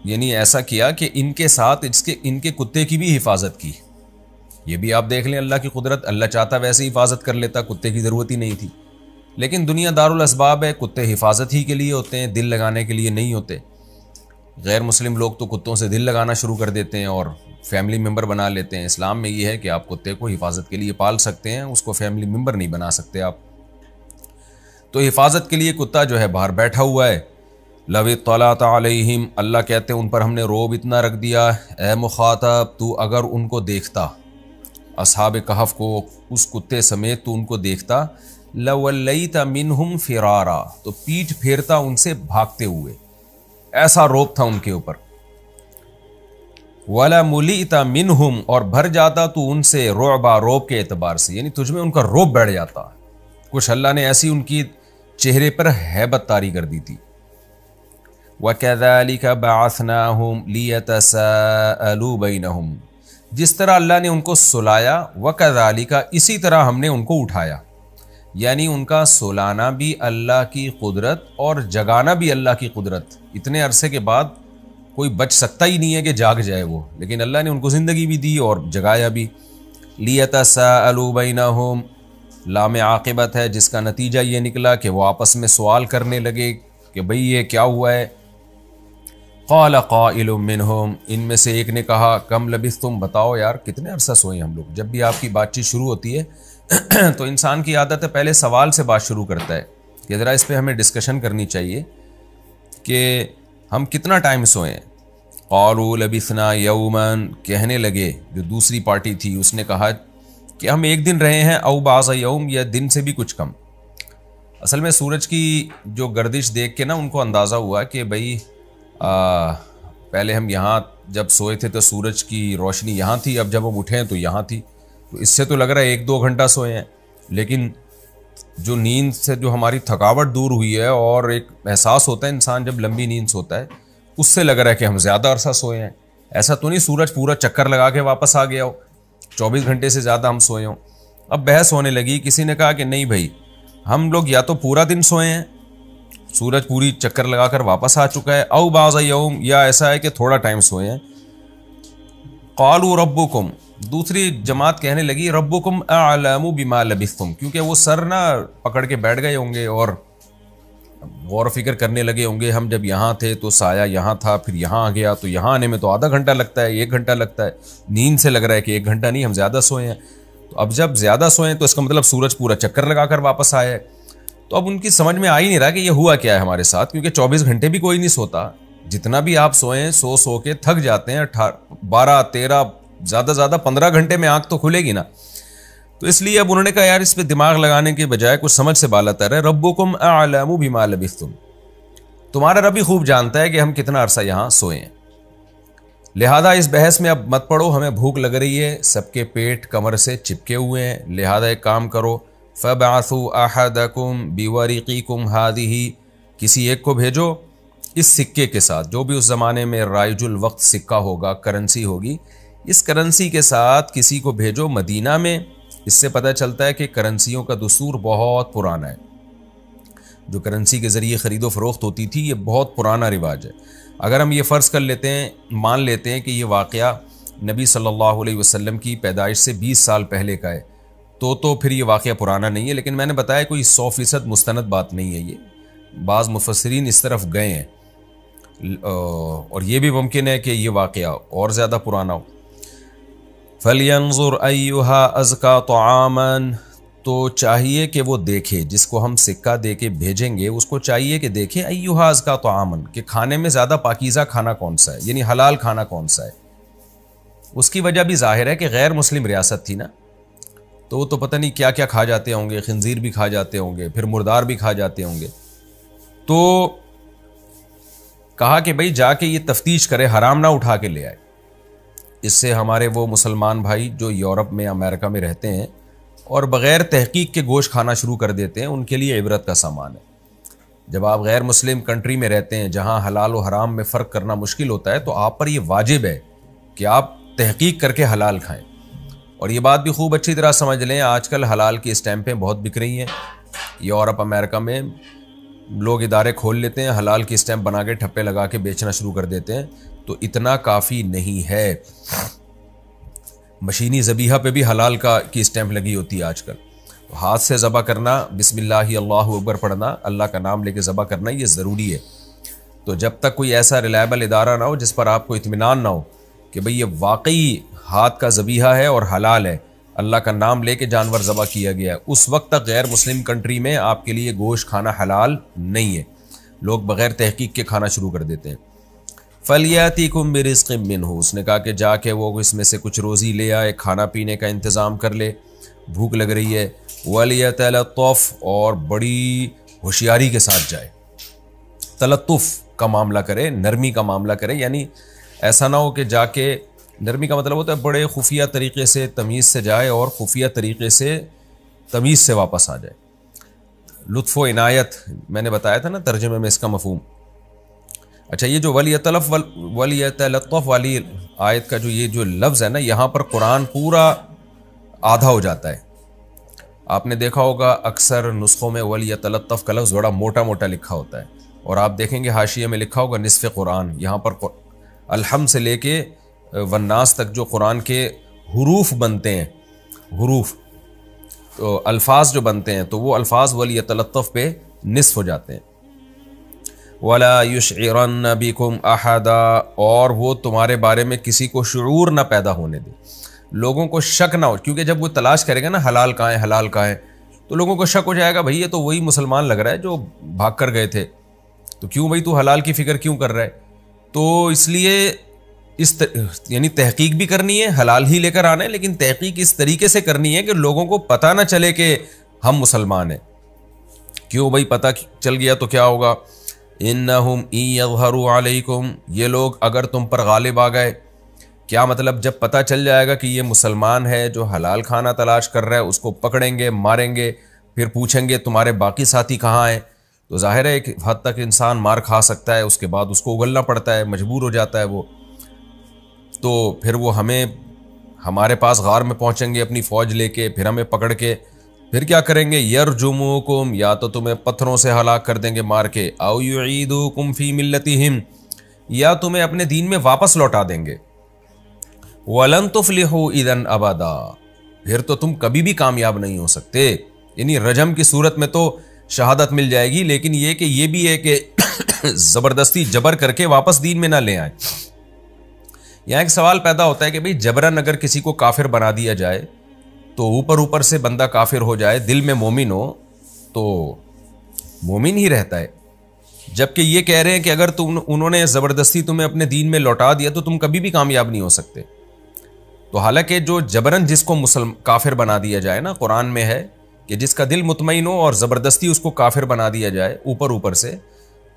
यानी ऐसा किया कि इनके साथ इनके कुत्ते की भी हिफाजत की। ये भी आप देख लें अल्लाह की कुदरत, अल्लाह चाहता वैसे हिफाजत कर लेता, कुत्ते की ज़रूरत ही नहीं थी। लेकिन दुनिया दारुल असबाब है, कुत्ते हिफाजत ही के लिए होते हैं, दिल लगाने के लिए नहीं होते। गैर मुस्लिम लोग तो कुत्तों से दिल लगाना शुरू कर देते हैं और फैमिली मेम्बर बना लेते हैं। इस्लाम में ये है कि आप कुत्ते को हिफाजत के लिए पाल सकते हैं, उसको फैमिली मेम्बर नहीं बना सकते आप। तो हिफाजत के लिए कुत्ता जो है बाहर बैठा हुआ है। लव तलात अलैहिम, अल्लाह कहते हैं उन पर हमने रोब इतना रख दिया, ए मुखातब तू अगर उनको देखता, असहाब कहफ को उस कुत्ते समेत तू उनको देखता, लवल्लैता मिनहुम फिरारा, तो पीठ फेरता उनसे भागते हुए, ऐसा रोब था उनके ऊपर। वला मुलीता मिनहुम, और भर जाता तू उनसे रुअबा, रोब के एतबार से, यानी तुझमें उनका रोब बैठ जाता। कुछ अल्लाह ने ऐसी उनकी चेहरे पर हैबत तारी कर दी थी। वकज़ालिका बअसनाहुम लियतसाअलू बैनहुम, जिस तरह अल्लाह ने उनको सुलाया, वकज़ालिका, इसी तरह हमने उनको उठाया। यानी उनका सुलाना भी अल्लाह की कुदरत और जगाना भी अल्लाह की कुदरत। इतने अरसे के बाद कोई बच सकता ही नहीं है कि जाग जाए वो, लेकिन अल्लाह ने उनको ज़िंदगी भी दी और जगाया भी। लियतसाअलू बैनहुम, लाम आक़िबत है जिसका नतीजा ये निकला कि वो आपस में सवाल करने लगे कि भाई ये क्या हुआ है। क़ाल क़ाइलुम मिनहुम, इनमें से एक ने कहा, कम लबिस्तुम, बताओ यार कितने अरसा सोए हम लोग। जब भी आपकी बातचीत शुरू होती है तो इंसान की आदत है पहले सवाल से बात शुरू करता है कि ज़रा इस पर हमें डिस्कशन करनी चाहिए कि हम कितना टाइम सोए हैं। क़ालू लबिसना यौमन, कहने लगे जो दूसरी पार्टी थी उसने कहा कि हम एक दिन रहे हैं, औ बाज़ यौम, या दिन से भी कुछ कम। असल में सूरज की जो गर्दिश देख के ना उनको अंदाज़ा हुआ कि भाई पहले हम यहाँ जब सोए थे तो सूरज की रोशनी यहाँ थी, अब जब हम उठे हैं तो यहाँ थी। तो इससे तो लग रहा है 1-2 घंटा सोए हैं, लेकिन जो नींद से जो हमारी थकावट दूर हुई है और एक एहसास होता है इंसान जब लंबी नींद सोता है, उससे लग रहा है कि हम ज़्यादा अरसा सोए हैं। ऐसा तो नहीं सूरज पूरा चक्कर लगा के वापस आ गया हो, 24 घंटे से ज़्यादा हम सोए हों। अब बहस होने लगी, किसी ने कहा कि नहीं भाई, हम लोग या तो पूरा दिन सोए हैं, सूरज पूरी चक्कर लगाकर वापस आ चुका है, औ बाज़ यौम, या ऐसा है कि थोड़ा टाइम सोए हैं। क़ालू रब्बुकुम, दूसरी जमात कहने लगी रब्बुकुम अअलमु बिमा लबिस्तुम, क्योंकि वो सर ना पकड़ के बैठ गए होंगे और गौर फिक्र करने लगे होंगे, हम जब यहाँ थे तो साया यहाँ था, फिर यहाँ आ गया, तो यहाँ आने में तो आधा घंटा लगता है, 1 घंटा लगता है। नींद से लग रहा है कि 1 घंटा नहीं, हम ज़्यादा सोए हैं। तो अब जब ज़्यादा सोए हैं तो इसका मतलब सूरज पूरा चक्कर लगाकर वापस आया है। तो अब उनकी समझ में आ ही नहीं रहा कि ये हुआ क्या है हमारे साथ, क्योंकि 24 घंटे भी कोई नहीं सोता। जितना भी आप सोएं, सो के थक जाते हैं। 12, 13, ज़्यादा 15 घंटे में आँख तो खुलेगी ना। तो इसलिए अब उन्होंने कहा यार इस पे दिमाग लगाने के बजाय कुछ समझ से बाला तर है। रब्बुकुम अअलमु बिमा लबिस्तुम, तुम्हारा रब ही खूब जानता है कि हम कितना अरसा यहाँ सोए हैं, लिहाजा इस बहस में अब मत पड़ो, हमें भूख लग रही है, सबके पेट कमर से चिपके हुए हैं, लिहाजा एक काम करो, फबअसू अहदकुम बिवरिक़िकुम हादिही, किसी एक को भेजो इस सिक्के के साथ, जो भी उस ज़माने में राइजुल वक्त सिक्का होगा, करेंसी होगी, इस करेंसी के साथ किसी को भेजो मदीना में। इससे पता चलता है कि करेंसियों का दस्तूर बहुत पुराना है। जो करेंसी के ज़रिए ख़रीदो फ़रोख्त होती थी, ये बहुत पुराना रिवाज है। अगर हम ये फ़र्ज़ कर लेते हैं, मान लेते हैं कि ये वाक़या नबी सल्लल्लाहु अलैहि वसल्लम की पैदाइश से 20 साल पहले का है, तो फिर ये वाक़या पुराना नहीं है। लेकिन मैंने बताया कोई 100% मुस्तनद बात नहीं है ये, बाज़ मुफस्सिरीन इस तरफ गए हैं और ये भी मुमकिन है कि ये वाक़या और ज़्यादा पुराना हो। फलियंजुर अय्युहा अज़का तआमन, तो चाहिए कि वो देखे, जिसको हम सिक्का दे के भेजेंगे उसको चाहिए कि देखे अय्युहा अज़का तआमन, कि खाने में ज़्यादा पाकीज़ा खाना कौन सा है, यानी हलाल खाना कौन सा है। उसकी वजह भी ज़ाहिर है कि गैर मुस्लिम रियासत थी ना, तो वो तो पता नहीं क्या क्या खा जाते होंगे, खिंजीर भी खा जाते होंगे, फिर मुर्दार भी खा जाते होंगे। तो कहा कि भाई जाके ये तफ्तीश करे, हराम ना उठा के ले आए। इससे हमारे वो मुसलमान भाई जो यूरोप में अमेरिका में रहते हैं और बग़ैर तहकीक के गोश्त खाना शुरू कर देते हैं, उनके लिए इबरत का सामान है। जब आप गैर मुस्लिम कंट्री में रहते हैं जहाँ हलाल और हराम में फ़र्क करना मुश्किल होता है, तो आप पर यह वाजिब है कि आप तहकीक करके हलाल खाएं। और ये बात भी खूब अच्छी तरह समझ लें, आजकल हलाल की स्टैंपें बहुत बिक रही हैं। यूरोप अमेरिका में लोग इदारे खोल लेते हैं, हलाल की स्टैंप बना के ठप्पे लगा के बेचना शुरू कर देते हैं। तो इतना काफ़ी नहीं है, मशीनी ज़बीहा पे भी हलाल की स्टैंप लगी होती है आजकल। तो हाथ से ज़बा करना, बिस्मिल्लाह अल्लाहु अकबर पढ़ना, अल्लाह का नाम लेके ज़बा करना, ये ज़रूरी है। तो जब तक कोई ऐसा रिलायबल इदारा ना हो जिस पर आपको इत्मीनान ना हो कि भाई ये वाकई हाथ का ज़बीहा है और हलाल है, अल्लाह का नाम लेके जानवर ज़बा किया गया है, उस वक्त तक गैर मुस्लिम कंट्री में आपके लिए गोश्त खाना हलाल नहीं है। लोग बग़ैर तहकीक के खाना शुरू कर देते हैं। फलियातिकुम बिरिज़्क़िम मिन्हु, उसने कहा कि जाके वो इसमें से कुछ रोज़ी ले आए, खाना पीने का इंतज़ाम कर ले, भूख लग रही है। वलियतलत्तफ़, और बड़ी होशियारी के साथ जाए, तलत्तुफ़ का मामला करे, नरमी का मामला करे। यानी ऐसा ना हो कि जाके, नरमी का मतलब होता है बड़े खुफिया तरीक़े से तमीज़ से जाए और खुफिया तरीक़े से तमीज़ से वापस आ जाए। लुत्फ़ व इनायत मैंने बताया था ना तर्जुमे में इसका मफ़हूम। अच्छा, ये जो वलियतलत्तफ़ वाली आयत का ये जो लफ्ज़ है ना, यहाँ पर कुरान पूरा आधा हो जाता है। आपने देखा होगा अक्सर नुस्खों में वलियतलत्तफ़ का लफ्ज़ बड़ा मोटा मोटा लिखा होता है, और आप देखेंगे हाशिया में लिखा होगा निस्फ़ कुरान। यहाँ पर अलहम से लेके वन्नास तक जो कुरान के हुरूफ बनते हैं, हुरूफ तो अल्फाज जो बनते हैं, तो वो अल्फाज वलियतलत्तफ़ पे निस्फ़ हो जाते हैं। वला युशइरन्न बिकुम अहदा, और वो तुम्हारे बारे में किसी को शुऊर ना पैदा होने दे, लोगों को शक ना हो। क्योंकि जब वो तलाश करेगा ना हलाल कहाँ है, हलाल कहाँ है, तो लोगों को शक हो जाएगा, भाई ये तो वही मुसलमान लग रहा है जो भाग कर गए थे, तो क्यों भाई तू हलाल की फ़िक्र क्यों कर रहा है। तो इसलिए यानी तहकीक भी करनी है, हलाल ही लेकर आना है, लेकिन तहकीक इस तरीके से करनी है कि लोगों को पता ना चले कि हम मुसलमान हैं। क्यों भाई, पता चल गया तो क्या होगा। इन्नहुम यज़हरू अलैकुम, ये लोग अगर तुम पर गालिब आ गए, क्या मतलब, जब पता चल जाएगा कि ये मुसलमान है जो हलाल खाना तलाश कर रहा है, उसको पकड़ेंगे, मारेंगे, फिर पूछेंगे तुम्हारे बाकी साथी कहाँ हैं। तो जाहिर है एक हद तक इंसान मार खा सकता है, उसके बाद उसको उगलना पड़ता है, मजबूर हो जाता है वो। तो फिर वो हमारे पास गार में पहुंचेंगे अपनी फ़ौज लेके, फिर हमें पकड़ के फिर क्या करेंगे, यरजुमुकुम, या तो तुम्हें पत्थरों से हलाक कर देंगे मार के, औ युईदुकुम फी मिल्लतिहिम, या तुम्हें अपने दीन में वापस लौटा देंगे। वलन तुफ्लिहू इदन अबदा, फिर तो तुम कभी भी कामयाब नहीं हो सकते। यानी रजम की सूरत में तो शहादत मिल जाएगी, लेकिन ये भी है कि ज़बरदस्ती जबर करके वापस दीन में ना ले आए। यहाँ एक सवाल पैदा होता है कि भाई जबरन अगर किसी को काफिर बना दिया जाए, तो ऊपर ऊपर से बंदा काफिर हो जाए, दिल में मोमिन हो, तो मोमिन ही रहता है। जबकि ये कह रहे हैं कि अगर उन्होंने ज़बरदस्ती तुम्हें अपने दीन में लौटा दिया तो तुम कभी भी कामयाब नहीं हो सकते। तो हालांकि जो जबरन जिसको काफिर बना दिया जाए ना, कुरान में है कि जिसका दिल मुतमईन हो और ज़बरदस्ती उसको काफिर बना दिया जाए ऊपर ऊपर से,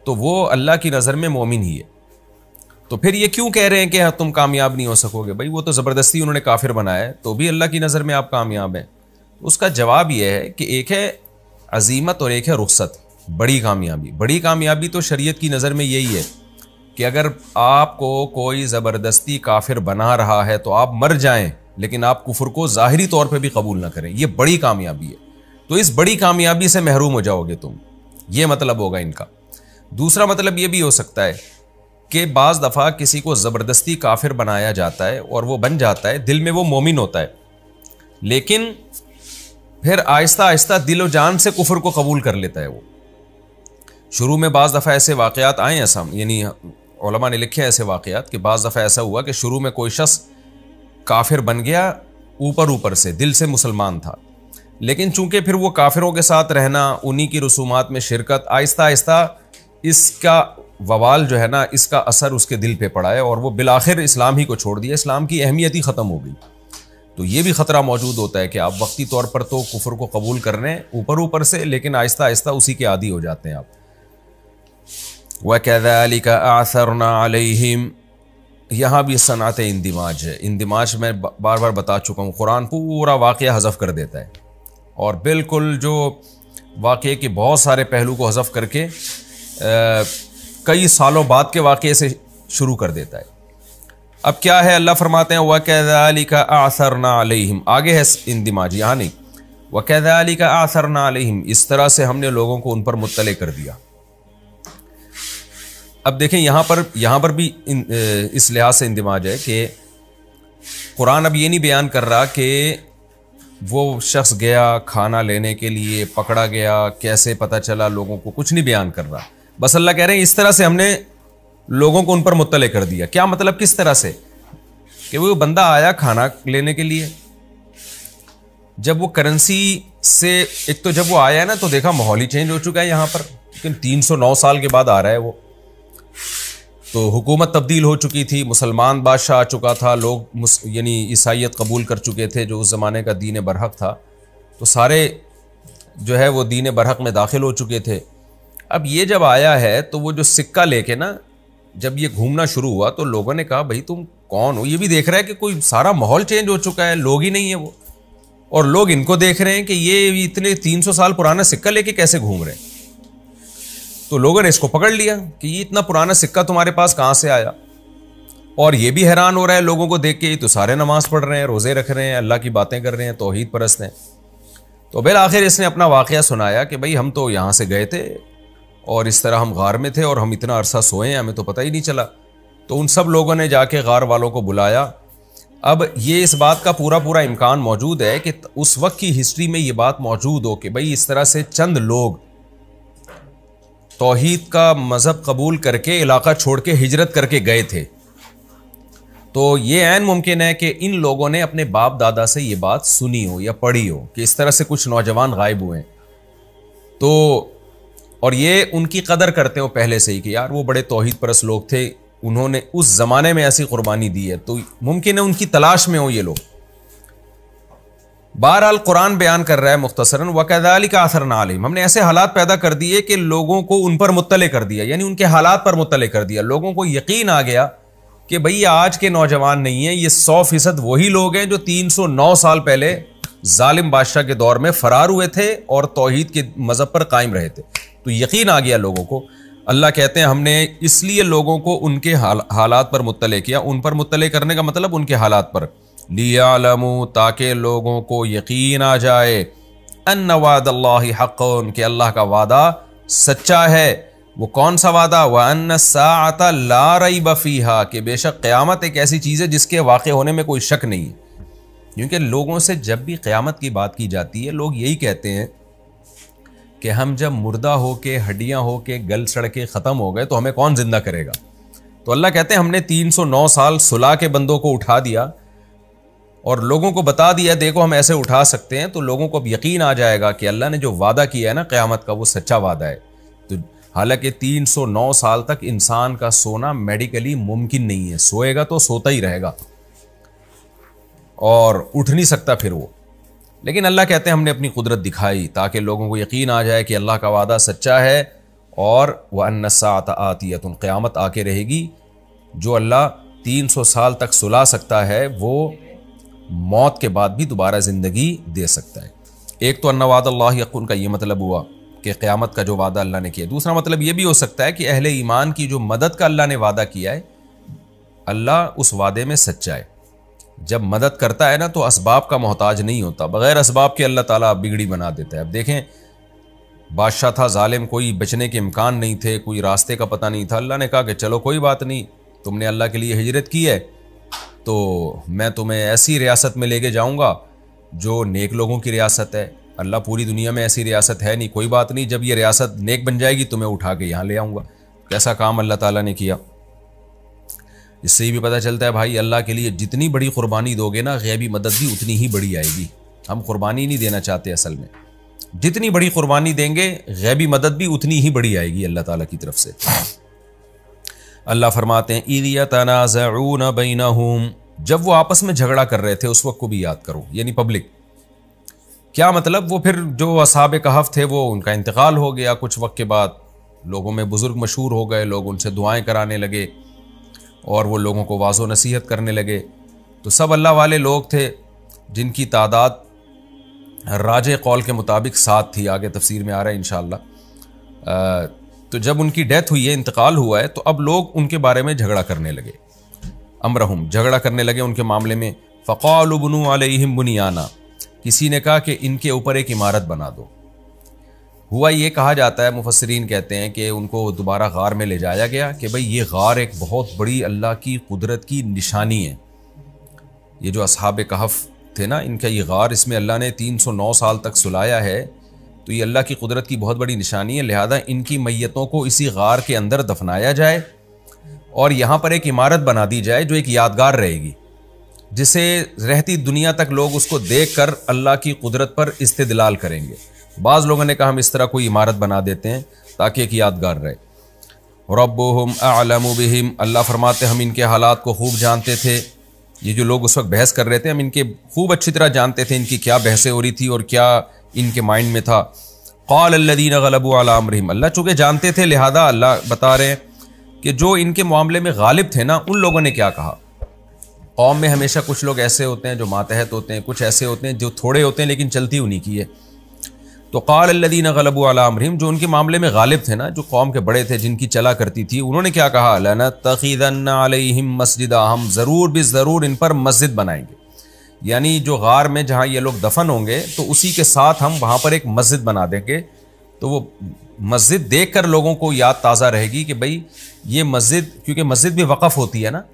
तो वो अल्लाह की नज़र में मोमिन ही है। तो फिर ये क्यों कह रहे हैं कि हाँ तुम कामयाब नहीं हो सकोगे, भाई वो तो ज़बरदस्ती उन्होंने काफिर बनाया है, तो भी अल्लाह की नज़र में आप कामयाब हैं। उसका जवाब यह है कि एक है अजीमत और एक है रुखसत, बड़ी कामयाबी। बड़ी कामयाबी तो शरीयत की नज़र में यही है कि अगर आपको कोई ज़बरदस्ती काफिर बना रहा है तो आप मर जाएं, लेकिन आप कुफ्र को ज़ाहिरी तौर पे भी कबूल ना करें, ये बड़ी कामयाबी है। तो इस बड़ी कामयाबी से महरूम हो जाओगे तुम, ये मतलब होगा इनका। दूसरा मतलब ये भी हो सकता है कि बाज़ दफ़ा किसी को ज़बरदस्ती काफिर बनाया जाता है और वो बन जाता है, दिल में वो मोमिन होता है, लेकिन फिर आहिस्ता आहिस्ता दिल जान से कुफर को कबूल कर लेता है। वो शुरू में बाज़ दफ़ा ऐसे वाक़यात आए हैं सामने, यानी उलमा ने लिखे हैं ऐसे वाक़यात कि बाज़ दफ़ा ऐसा हुआ कि शुरू में कोई शख्स काफिर बन गया, ऊपर ऊपर से दिल से मुसलमान था, लेकिन चूंकि फिर वो काफिरों के साथ रहना, उन्हीं की रसूमात में शिरकत, आहिस्ता आहिस्ता इसका वबाल जो है ना, इसका असर उसके दिल पे पड़ा है और वो बिलाखिर इस्लाम ही को छोड़ दिया, इस्लाम की अहमियत ही ख़त्म हो गई। तो ये भी ख़तरा मौजूद होता है कि आप वक्ती तौर पर तो कुफर को कबूल कर रहे हैं ऊपर ऊपर से, लेकिन आहिस्ता आहिस्ता उसी के आदी हो जाते हैं आप। वकज़ालिका आसरना अलैहिम, यहाँ भी सनात इंदिमाज है। इंदिमाज मैं बार बार बता चुका हूँ, कुरान पूरा वाक़या हज़फ कर देता है और बिल्कुल जो वाक़े के बहुत सारे पहलू को हज़फ करके कई सालों बाद के वाक़े से शुरू कर देता है। अब क्या है, अल्लाह फरमाते हैं वकज़ालिका आसरना अलैहिम, आगे है इंदिमाज, यहाँ नहीं, वकज़ालिका आसरना अलैहिम, इस तरह से हमने लोगों को उन पर मुत्तले कर दिया। अब देखें यहाँ पर भी इस लिहाज से इंदिमाज है कि कुरान अब ये नहीं बयान कर रहा कि वो शख्स गया खाना लेने के लिए, पकड़ा गया, कैसे पता चला लोगों को, कुछ नहीं बयान कर रहा। बस अल्लाह कह रहे हैं इस तरह से हमने लोगों को उन पर मुत्तले कर दिया। क्या मतलब, किस तरह से? कि वो बंदा आया खाना लेने के लिए, जब वो करेंसी से, एक तो जब वो आया है ना तो देखा माहौल ही चेंज हो चुका है यहाँ पर, लेकिन 309 साल के बाद आ रहा है वो, तो हुकूमत तब्दील हो चुकी थी, मुसलमान बादशाह आ चुका था, लोग यानी ईसाइयत कबूल कर चुके थे जो उस ज़माने का दीन बरहक था, तो सारे जो है वो दीन बरहक में दाखिल हो चुके थे। अब ये जब आया है तो वो जो सिक्का लेके ना जब ये घूमना शुरू हुआ तो लोगों ने कहा भाई तुम कौन हो? ये भी देख रहा है कि कोई सारा माहौल चेंज हो चुका है, लोग ही नहीं है वो, और लोग इनको देख रहे हैं कि ये इतने 300 साल पुराना सिक्का लेके कैसे घूम रहे हैं। तो लोगों ने इसको पकड़ लिया कि ये इतना पुराना सिक्का तुम्हारे पास कहाँ से आया, और ये भी हैरान हो रहा है लोगों को देख के, ये तो सारे नमाज पढ़ रहे हैं, रोज़े रख रहे हैं, अल्लाह की बातें कर रहे हैं, तौहीद परस्त हैं। तो बिल आखिर इसने अपना वाक़या सुनाया कि भाई हम तो यहाँ से गए थे और इस तरह हम गार में थे और हम इतना अरसा सोए हैं, हमें तो पता ही नहीं चला। तो उन सब लोगों ने जाके गार वालों को बुलाया। अब ये इस बात का पूरा इम्कान मौजूद है कि उस वक्त की हिस्ट्री में ये बात मौजूद हो कि भाई इस तरह से चंद लोग तौहीद का मज़हब कबूल करके इलाका छोड़ के हिजरत करके गए थे। तो ये ऐन मुमकिन है कि इन लोगों ने अपने बाप दादा से ये बात सुनी हो या पढ़ी हो कि इस तरह से कुछ नौजवान गायब हुए हैं, तो और ये उनकी कदर करते हो पहले से ही कि यार वो बड़े तौहीद परस्त लोग थे, उन्होंने उस ज़माने में ऐसी कुर्बानी दी है, तो मुमकिन है उनकी तलाश में हो ये लोग। बहरहाल कुरान बयान कर रहा है मुख्तसरन वकज़ालिका असरना अलैहिम, हमने ऐसे हालात पैदा कर दिए कि लोगों को उन पर मुत्तले कर दिया, यानी उनके हालात पर मुत्तले कर दिया। लोगों को यकीन आ गया कि भाई आज के नौजवान नहीं है, ये 100% वही लोग हैं जो 309 साल पहले जालिम बादशाह के दौर में फरार हुए थे और तौहीद के मज़हब पर कायम रहे थे। तो यकीन आ गया लोगों को। अल्लाह कहते हैं हमने इसलिए लोगों को उनके हालात पर मुत्तले किया। उन पर मुत्तले करने का मतलब उनके हालात पर, लियालमू, ताकि लोगों को यकीन आ जाए, अन्न वादल्लाहि हक़्क़ुन, कि अल्लाह का वादा सच्चा है। वो कौन सा वादा? व अन्न साअता ला रैब फ़ीहा, कि बेशक क़यामत एक ऐसी चीज़ है जिसके वाक़े होने में कोई शक नहीं है। क्योंकि लोगों से जब भी क़यामत की बात की जाती है लोग यही कहते हैं कि हम जब मुर्दा हो के, हड्डियाँ हो के, गल सड़ के ख़त्म हो गए तो हमें कौन ज़िंदा करेगा। तो अल्लाह कहते हैं हमने 309 साल सुला के बंदों को उठा दिया और लोगों को बता दिया देखो हम ऐसे उठा सकते हैं। तो लोगों को अब यकीन आ जाएगा कि अल्लाह ने जो वादा किया है ना क़यामत का, वो सच्चा वादा है। तो हालांकि 309 साल तक इंसान का सोना मेडिकली मुमकिन नहीं है, सोएगा तो सोता ही रहेगा और उठ नहीं सकता फिर वो। लेकिन अल्लाह कहते हैं हमने अपनी कुदरत दिखाई ताकि लोगों को यकीन आ जाए कि अल्लाह का वादा सच्चा है और वह अन्न साअत आतियतुन, क़यामत आके रहेगी। जो अल्लाह 300 साल तक सुला सकता है वो मौत के बाद भी दोबारा ज़िंदगी दे सकता है। एक तो अन्न वादल्लाहि हक़्क़ुन का ये मतलब हुआ कि क़यामत का जो वादा अल्लाह ने किया। दूसरा मतलब ये भी हो सकता है कि अहले ईमान की जो मदद का अल्लाह ने वादा किया है, अल्लाह उस वादे में सच्चा है। जब मदद करता है ना तो असबाब का मोहताज नहीं होता, बग़ैर असबाब के अल्लाह ताला बिगड़ी बना देता है। अब देखें बादशाह था जालिम, कोई बचने के इम्कान नहीं थे, कोई रास्ते का पता नहीं था। अल्लाह ने कहा कि चलो कोई बात नहीं, तुमने अल्लाह के लिए हिजरत की है तो मैं तुम्हें ऐसी रियासत में लेके जाऊंगा जो नेक लोगों की रियासत है। अल्लाह पूरी दुनिया में ऐसी रियासत है नहीं, कोई बात नहीं, जब ये रियासत नेक बन जाएगी तुम्हें उठा के यहाँ ले आऊँगा। कैसा काम अल्लाह ताला ने किया। इससे ही भी पता चलता है भाई, अल्लाह के लिए जितनी बड़ी कुर्बानी दोगे ना, गैबी मदद भी उतनी ही बड़ी आएगी। हम कुर्बानी नहीं देना चाहते असल में, जितनी बड़ी कुर्बानी देंगे गैबी मदद भी उतनी ही बड़ी आएगी अल्लाह ताला की तरफ से। अल्लाह फरमाते हैं इज़ यतनाज़ऊन बैनहुम, जब वो आपस में झगड़ा कर रहे थे उस वक्त को भी याद करो, यानी पब्लिक। क्या मतलब, वो फिर जो असहाबे कहफ थे वो उनका इंतकाल हो गया कुछ वक्त के बाद, लोगों में बुजुर्ग मशहूर हो गए, लोग उनसे दुआएं कराने लगे और वो लोगों को वाज़ो नसीहत करने लगे। तो सब अल्लाह वाले लोग थे जिनकी तादाद राजे कौल के मुताबिक 7 थी, आगे तफसीर में आ रहा है इंशाअल्लाह। तो जब उनकी डेथ हुई है, इंतकाल हुआ है, तो अब लोग उनके बारे में झगड़ा करने लगे। अमरहुम, झगड़ा करने लगे उनके मामले में। फ़क़ालू बुनू अलैहिम बुनियाना, किसी ने कहा कि इनके ऊपर एक इमारत बना दो। हुआ ये कहा जाता है, मुफस्सिरीन कहते हैं कि उनको दोबारा गार में ले जाया गया कि भाई ये गार एक बहुत बड़ी अल्लाह की कुदरत की निशानी है। ये जो असहाब कहफ थे ना, इनका ये गार, इसमें अल्लाह ने 309 साल तक सुलाया है, तो ये अल्लाह की कुदरत की बहुत बड़ी निशानी है। लिहाजा इनकी मैयतों को इसी गार के अंदर दफनाया जाए और यहाँ पर एक इमारत बना दी जाए जो एक यादगार रहेगी, जिसे रहती दुनिया तक लोग उसको देख कर अल्लाह की कुदरत पर इस्तेदलाल करेंगे। बाज़ लोगों ने कहा हम इस तरह कोई इमारत बना देते हैं ताकि एक यादगार रहे। रब्बुहुम अअलमु बिहिम, अल्लाह फरमाते हम इनके हालात को खूब जानते थे। ये जो लोग उस वक्त बहस कर रहे थे, हम इनके खूब अच्छी तरह जानते थे, इनकी क्या बहसें हो रही थी और क्या इनके माइंड में था। क़ाल अल्लज़ीना ग़लबू अला अम्रिहिम, अल्लाह चूँकि जानते थे लिहाजा अल्लाह बता रहे हैं कि जो इनके मामले में गालिब थे ना, उन लोगों ने क्या कहा। कौम में हमेशा कुछ लोग ऐसे होते हैं जो मातहत होते हैं, कुछ ऐसे होते हैं जो थोड़े होते हैं लेकिन चलती उन्हीं की है। तो क़ाल अल्लज़ीना ग़लबू अला अम्रिहिम, जो उनके मामले में गालिब थे ना, जो कौम के बड़े थे, जिनकी चला करती थी, उन्होंने क्या कहा, लनत्तख़िज़न्ना अलैहिम मस्जिदा, हम ज़रूर बिज़रूर इन पर मस्जिद बनाएंगे। यानी जो गार में जहाँ ये लोग दफन होंगे तो उसी के साथ हम वहाँ पर एक मस्जिद बना देंगे। तो वो मस्जिद देख कर लोगों को याद ताज़ा रहेगी कि भाई ये मस्जिद, क्योंकि मस्जिद भी वक़फ़ होती है ना,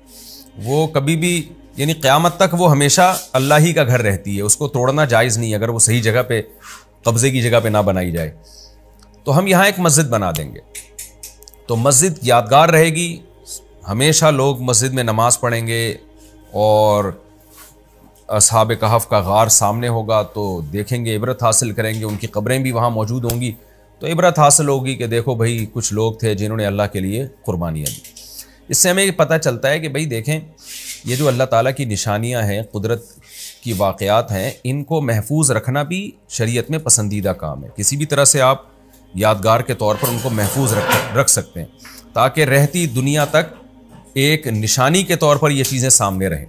वो कभी भी, यानी क़यामत तक वो हमेशा अल्लाह ही का घर रहती है, उसको तोड़ना जायज़ नहीं अगर वो सही जगह पे, कब्ज़े की जगह पे ना बनाई जाए। तो हम यहाँ एक मस्जिद बना देंगे, तो मस्जिद यादगार रहेगी, हमेशा लोग मस्जिद में नमाज़ पढ़ेंगे और असहाब कहफ का गार सामने होगा तो देखेंगे, इबरत हासिल करेंगे, उनकी कब्रें भी वहाँ मौजूद होंगी, तो इबरत हासिल होगी कि देखो भाई कुछ लोग थे जिन्होंने अल्लाह के लिए कुर्बानियाँ दी। इससे हमें पता चलता है कि भाई देखें, ये जो अल्लाह ताला की निशानियाँ हैं, कुदरत की वाक़यात हैं, इनको महफूज रखना भी शरीयत में पसंदीदा काम है। किसी भी तरह से आप यादगार के तौर पर उनको महफूज रख सकते हैं ताकि रहती दुनिया तक एक निशानी के तौर पर ये चीज़ें सामने रहें।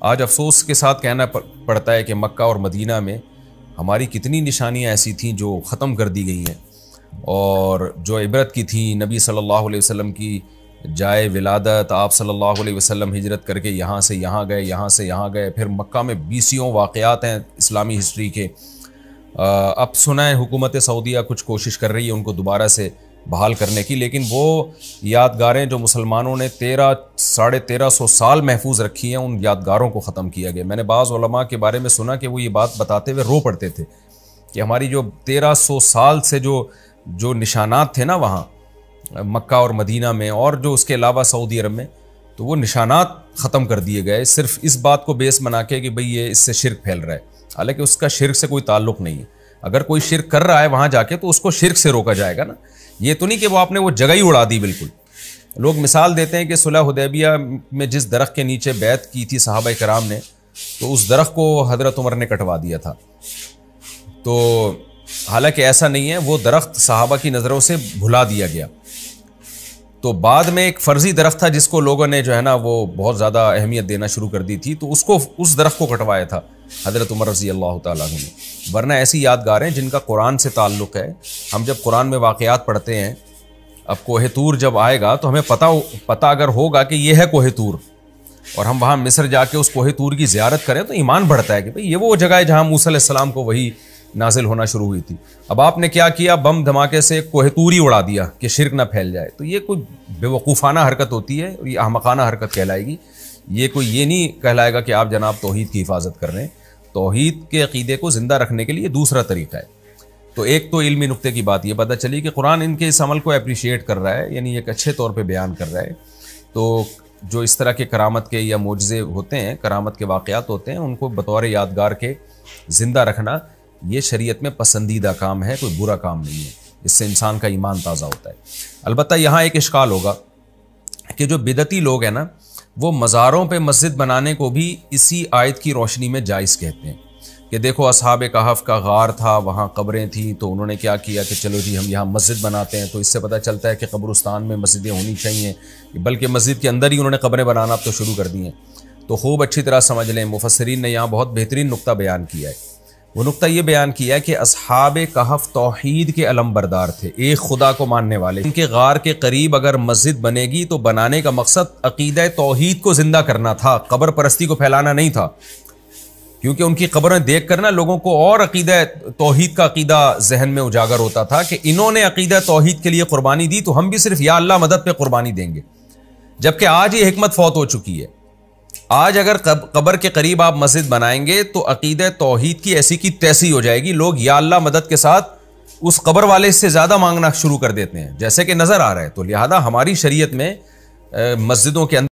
आज अफसोस के साथ कहना पड़ता है कि मक्का और मदीना में हमारी कितनी निशानियाँ ऐसी थीं जो ख़त्म कर दी गई हैं और जो इबरत की थी। नबी सल्लल्लाहु अलैहि वसल्लम की जाए विलादत, आप सल्लल्लाहु अलैहि वसल्लम हिजरत करके यहाँ से यहाँ गए, यहाँ से यहाँ गए, फिर मक्का में 20 वाक़यात हैं इस्लामी हिस्ट्री के। अब सुना है हुकूमत सऊदीया कुछ कोशिश कर रही है उनको दोबारा से बहाल करने की, लेकिन वो यादगारें जो मुसलमानों ने 1300-1350 साल महफूज रखी हैं, उन यादगारों को ख़त्म किया गया। मैंने बाज़ उलमा के बारे में सुना कि वो ये बात बताते हुए रो पड़ते थे कि हमारी जो 1300 साल से जो निशानात थे ना वहाँ मक्का और मदीना में और जो उसके अलावा सऊदी अरब में, तो वो निशानात ख़त्म कर दिए गए सिर्फ इस बात को बेस बना के कि भाई ये इससे शिरक फैल रहा है। हालांकि उसका शिरक से कोई ताल्लुक़ नहीं है। अगर कोई शिरक कर रहा है वहाँ जाके तो उसको शिरक से रोका जाएगा ना, ये तो नहीं कि वो आपने वो जगह ही उड़ा दी बिल्कुल। लोग मिसाल देते हैं कि सुलह हुदैबिया में जिस दरख्त के नीचे बैत की थी सहाबा कराम ने, तो उस दरख्त को हज़रत उमर ने कटवा दिया था। तो हालांकि ऐसा नहीं है, वो दरख्त सहाबा की नज़रों से भुला दिया गया। तो बाद में एक फ़र्जी दरख्त था जिसको लोगों ने जो है ना वो बहुत ज़्यादा अहमियत देना शुरू कर दी थी, तो उसको उस दरख्त को कटवाया था हज़रत उमर रज़ी अल्लाह ताला अन्हु ने। वरना ऐसी यादगारें जिनका कुरान से ताल्लुक़ है, हम जब कुरान में वाक़यात पढ़ते हैं, अब कोहे तूर जब आएगा तो हमें पता अगर होगा कि ये है कोहे तूर और हम वहाँ मिस्र जाके उस कोहे तूर की ज़ियारत करें तो ईमान बढ़ता है कि भाई ये वो जगह है जहाँ मूसा अलैहिस्सलाम को वही नाजिल होना शुरू हुई थी। अब आपने क्या किया, बम धमाके से कोहतूरी उड़ा दिया कि शिर्क ना फैल जाए। तो ये कोई बेवकूफ़ाना हरकत होती है, ये अहमकाना हरकत कहलाएगी। ये नहीं कहलाएगा कि आप जनाब तौहीद की हिफाजत कर रहे हैं। तौहीद के अकीदे को ज़िंदा रखने के लिए दूसरा तरीका है। तो एक तो इल्मी नुक्ते की बात ये पता चली कि कुरान इनके इस अमल को अप्रिशिएट कर रहा है, यानी एक अच्छे तौर पे बयान कर रहा है। तो जो इस तरह के करामत के या मोजज़े होते हैं, करामत के वाक़यात होते हैं, उनको बतौर यादगार के ज़िंदा रखना ये शरीयत में पसंदीदा काम है, कोई बुरा काम नहीं है। इससे इंसान का ईमान ताज़ा होता है। अलबत्ता यहाँ एक इश्काल होगा कि जो बिदती लोग हैं ना, वो मज़ारों पे मस्जिद बनाने को भी इसी आयत की रोशनी में जायज़ कहते हैं कि देखो असहाबे कहफ का गार था, वहाँ कब्रें थी, तो उन्होंने क्या किया कि चलो जी हम यहाँ मस्जिद बनाते हैं। तो इससे पता चलता है कि कब्रिस्तान में मस्जिदें होनी चाहिए, बल्कि मस्जिद के अंदर ही उन्होंने कब्रें बनाना अब तो शुरू कर दी हैं। तो खूब अच्छी तरह समझ लें, मुफस्सिरीन ने यहाँ बहुत बेहतरीन नुक्ता बयान किया है। वो नुक्ता ये बयान किया है कि असहाबे कहफ तौहीद के अलमबरदार थे, एक खुदा को मानने वाले। इनके गार के करीब अगर मस्जिद बनेगी तो बनाने का मकसद अकीदा तौहीद को जिंदा करना था, कब्र परस्ती को फैलाना नहीं था। क्योंकि उनकी कब्रें देख कर ना लोगों को और अकीदा तौहीद का अकीदा जहन में उजागर होता था कि इन्होंने अकीदा तौहीद के लिए कुर्बानी दी, तो हम भी सिर्फ या अल्लाह मदद पे कुर्बानी देंगे। जबकि आज ये हिकमत फौत हो चुकी है। आज अगर कब्र के करीब आप मस्जिद बनाएंगे तो अकीदा तौहीद की ऐसी की तैसी हो जाएगी। लोग या अल्लाह मदद के साथ उस कब्र वाले से ज़्यादा मांगना शुरू कर देते हैं, जैसे कि नज़र आ रहा है। तो लिहाजा हमारी शरीयत में मस्जिदों के अंदर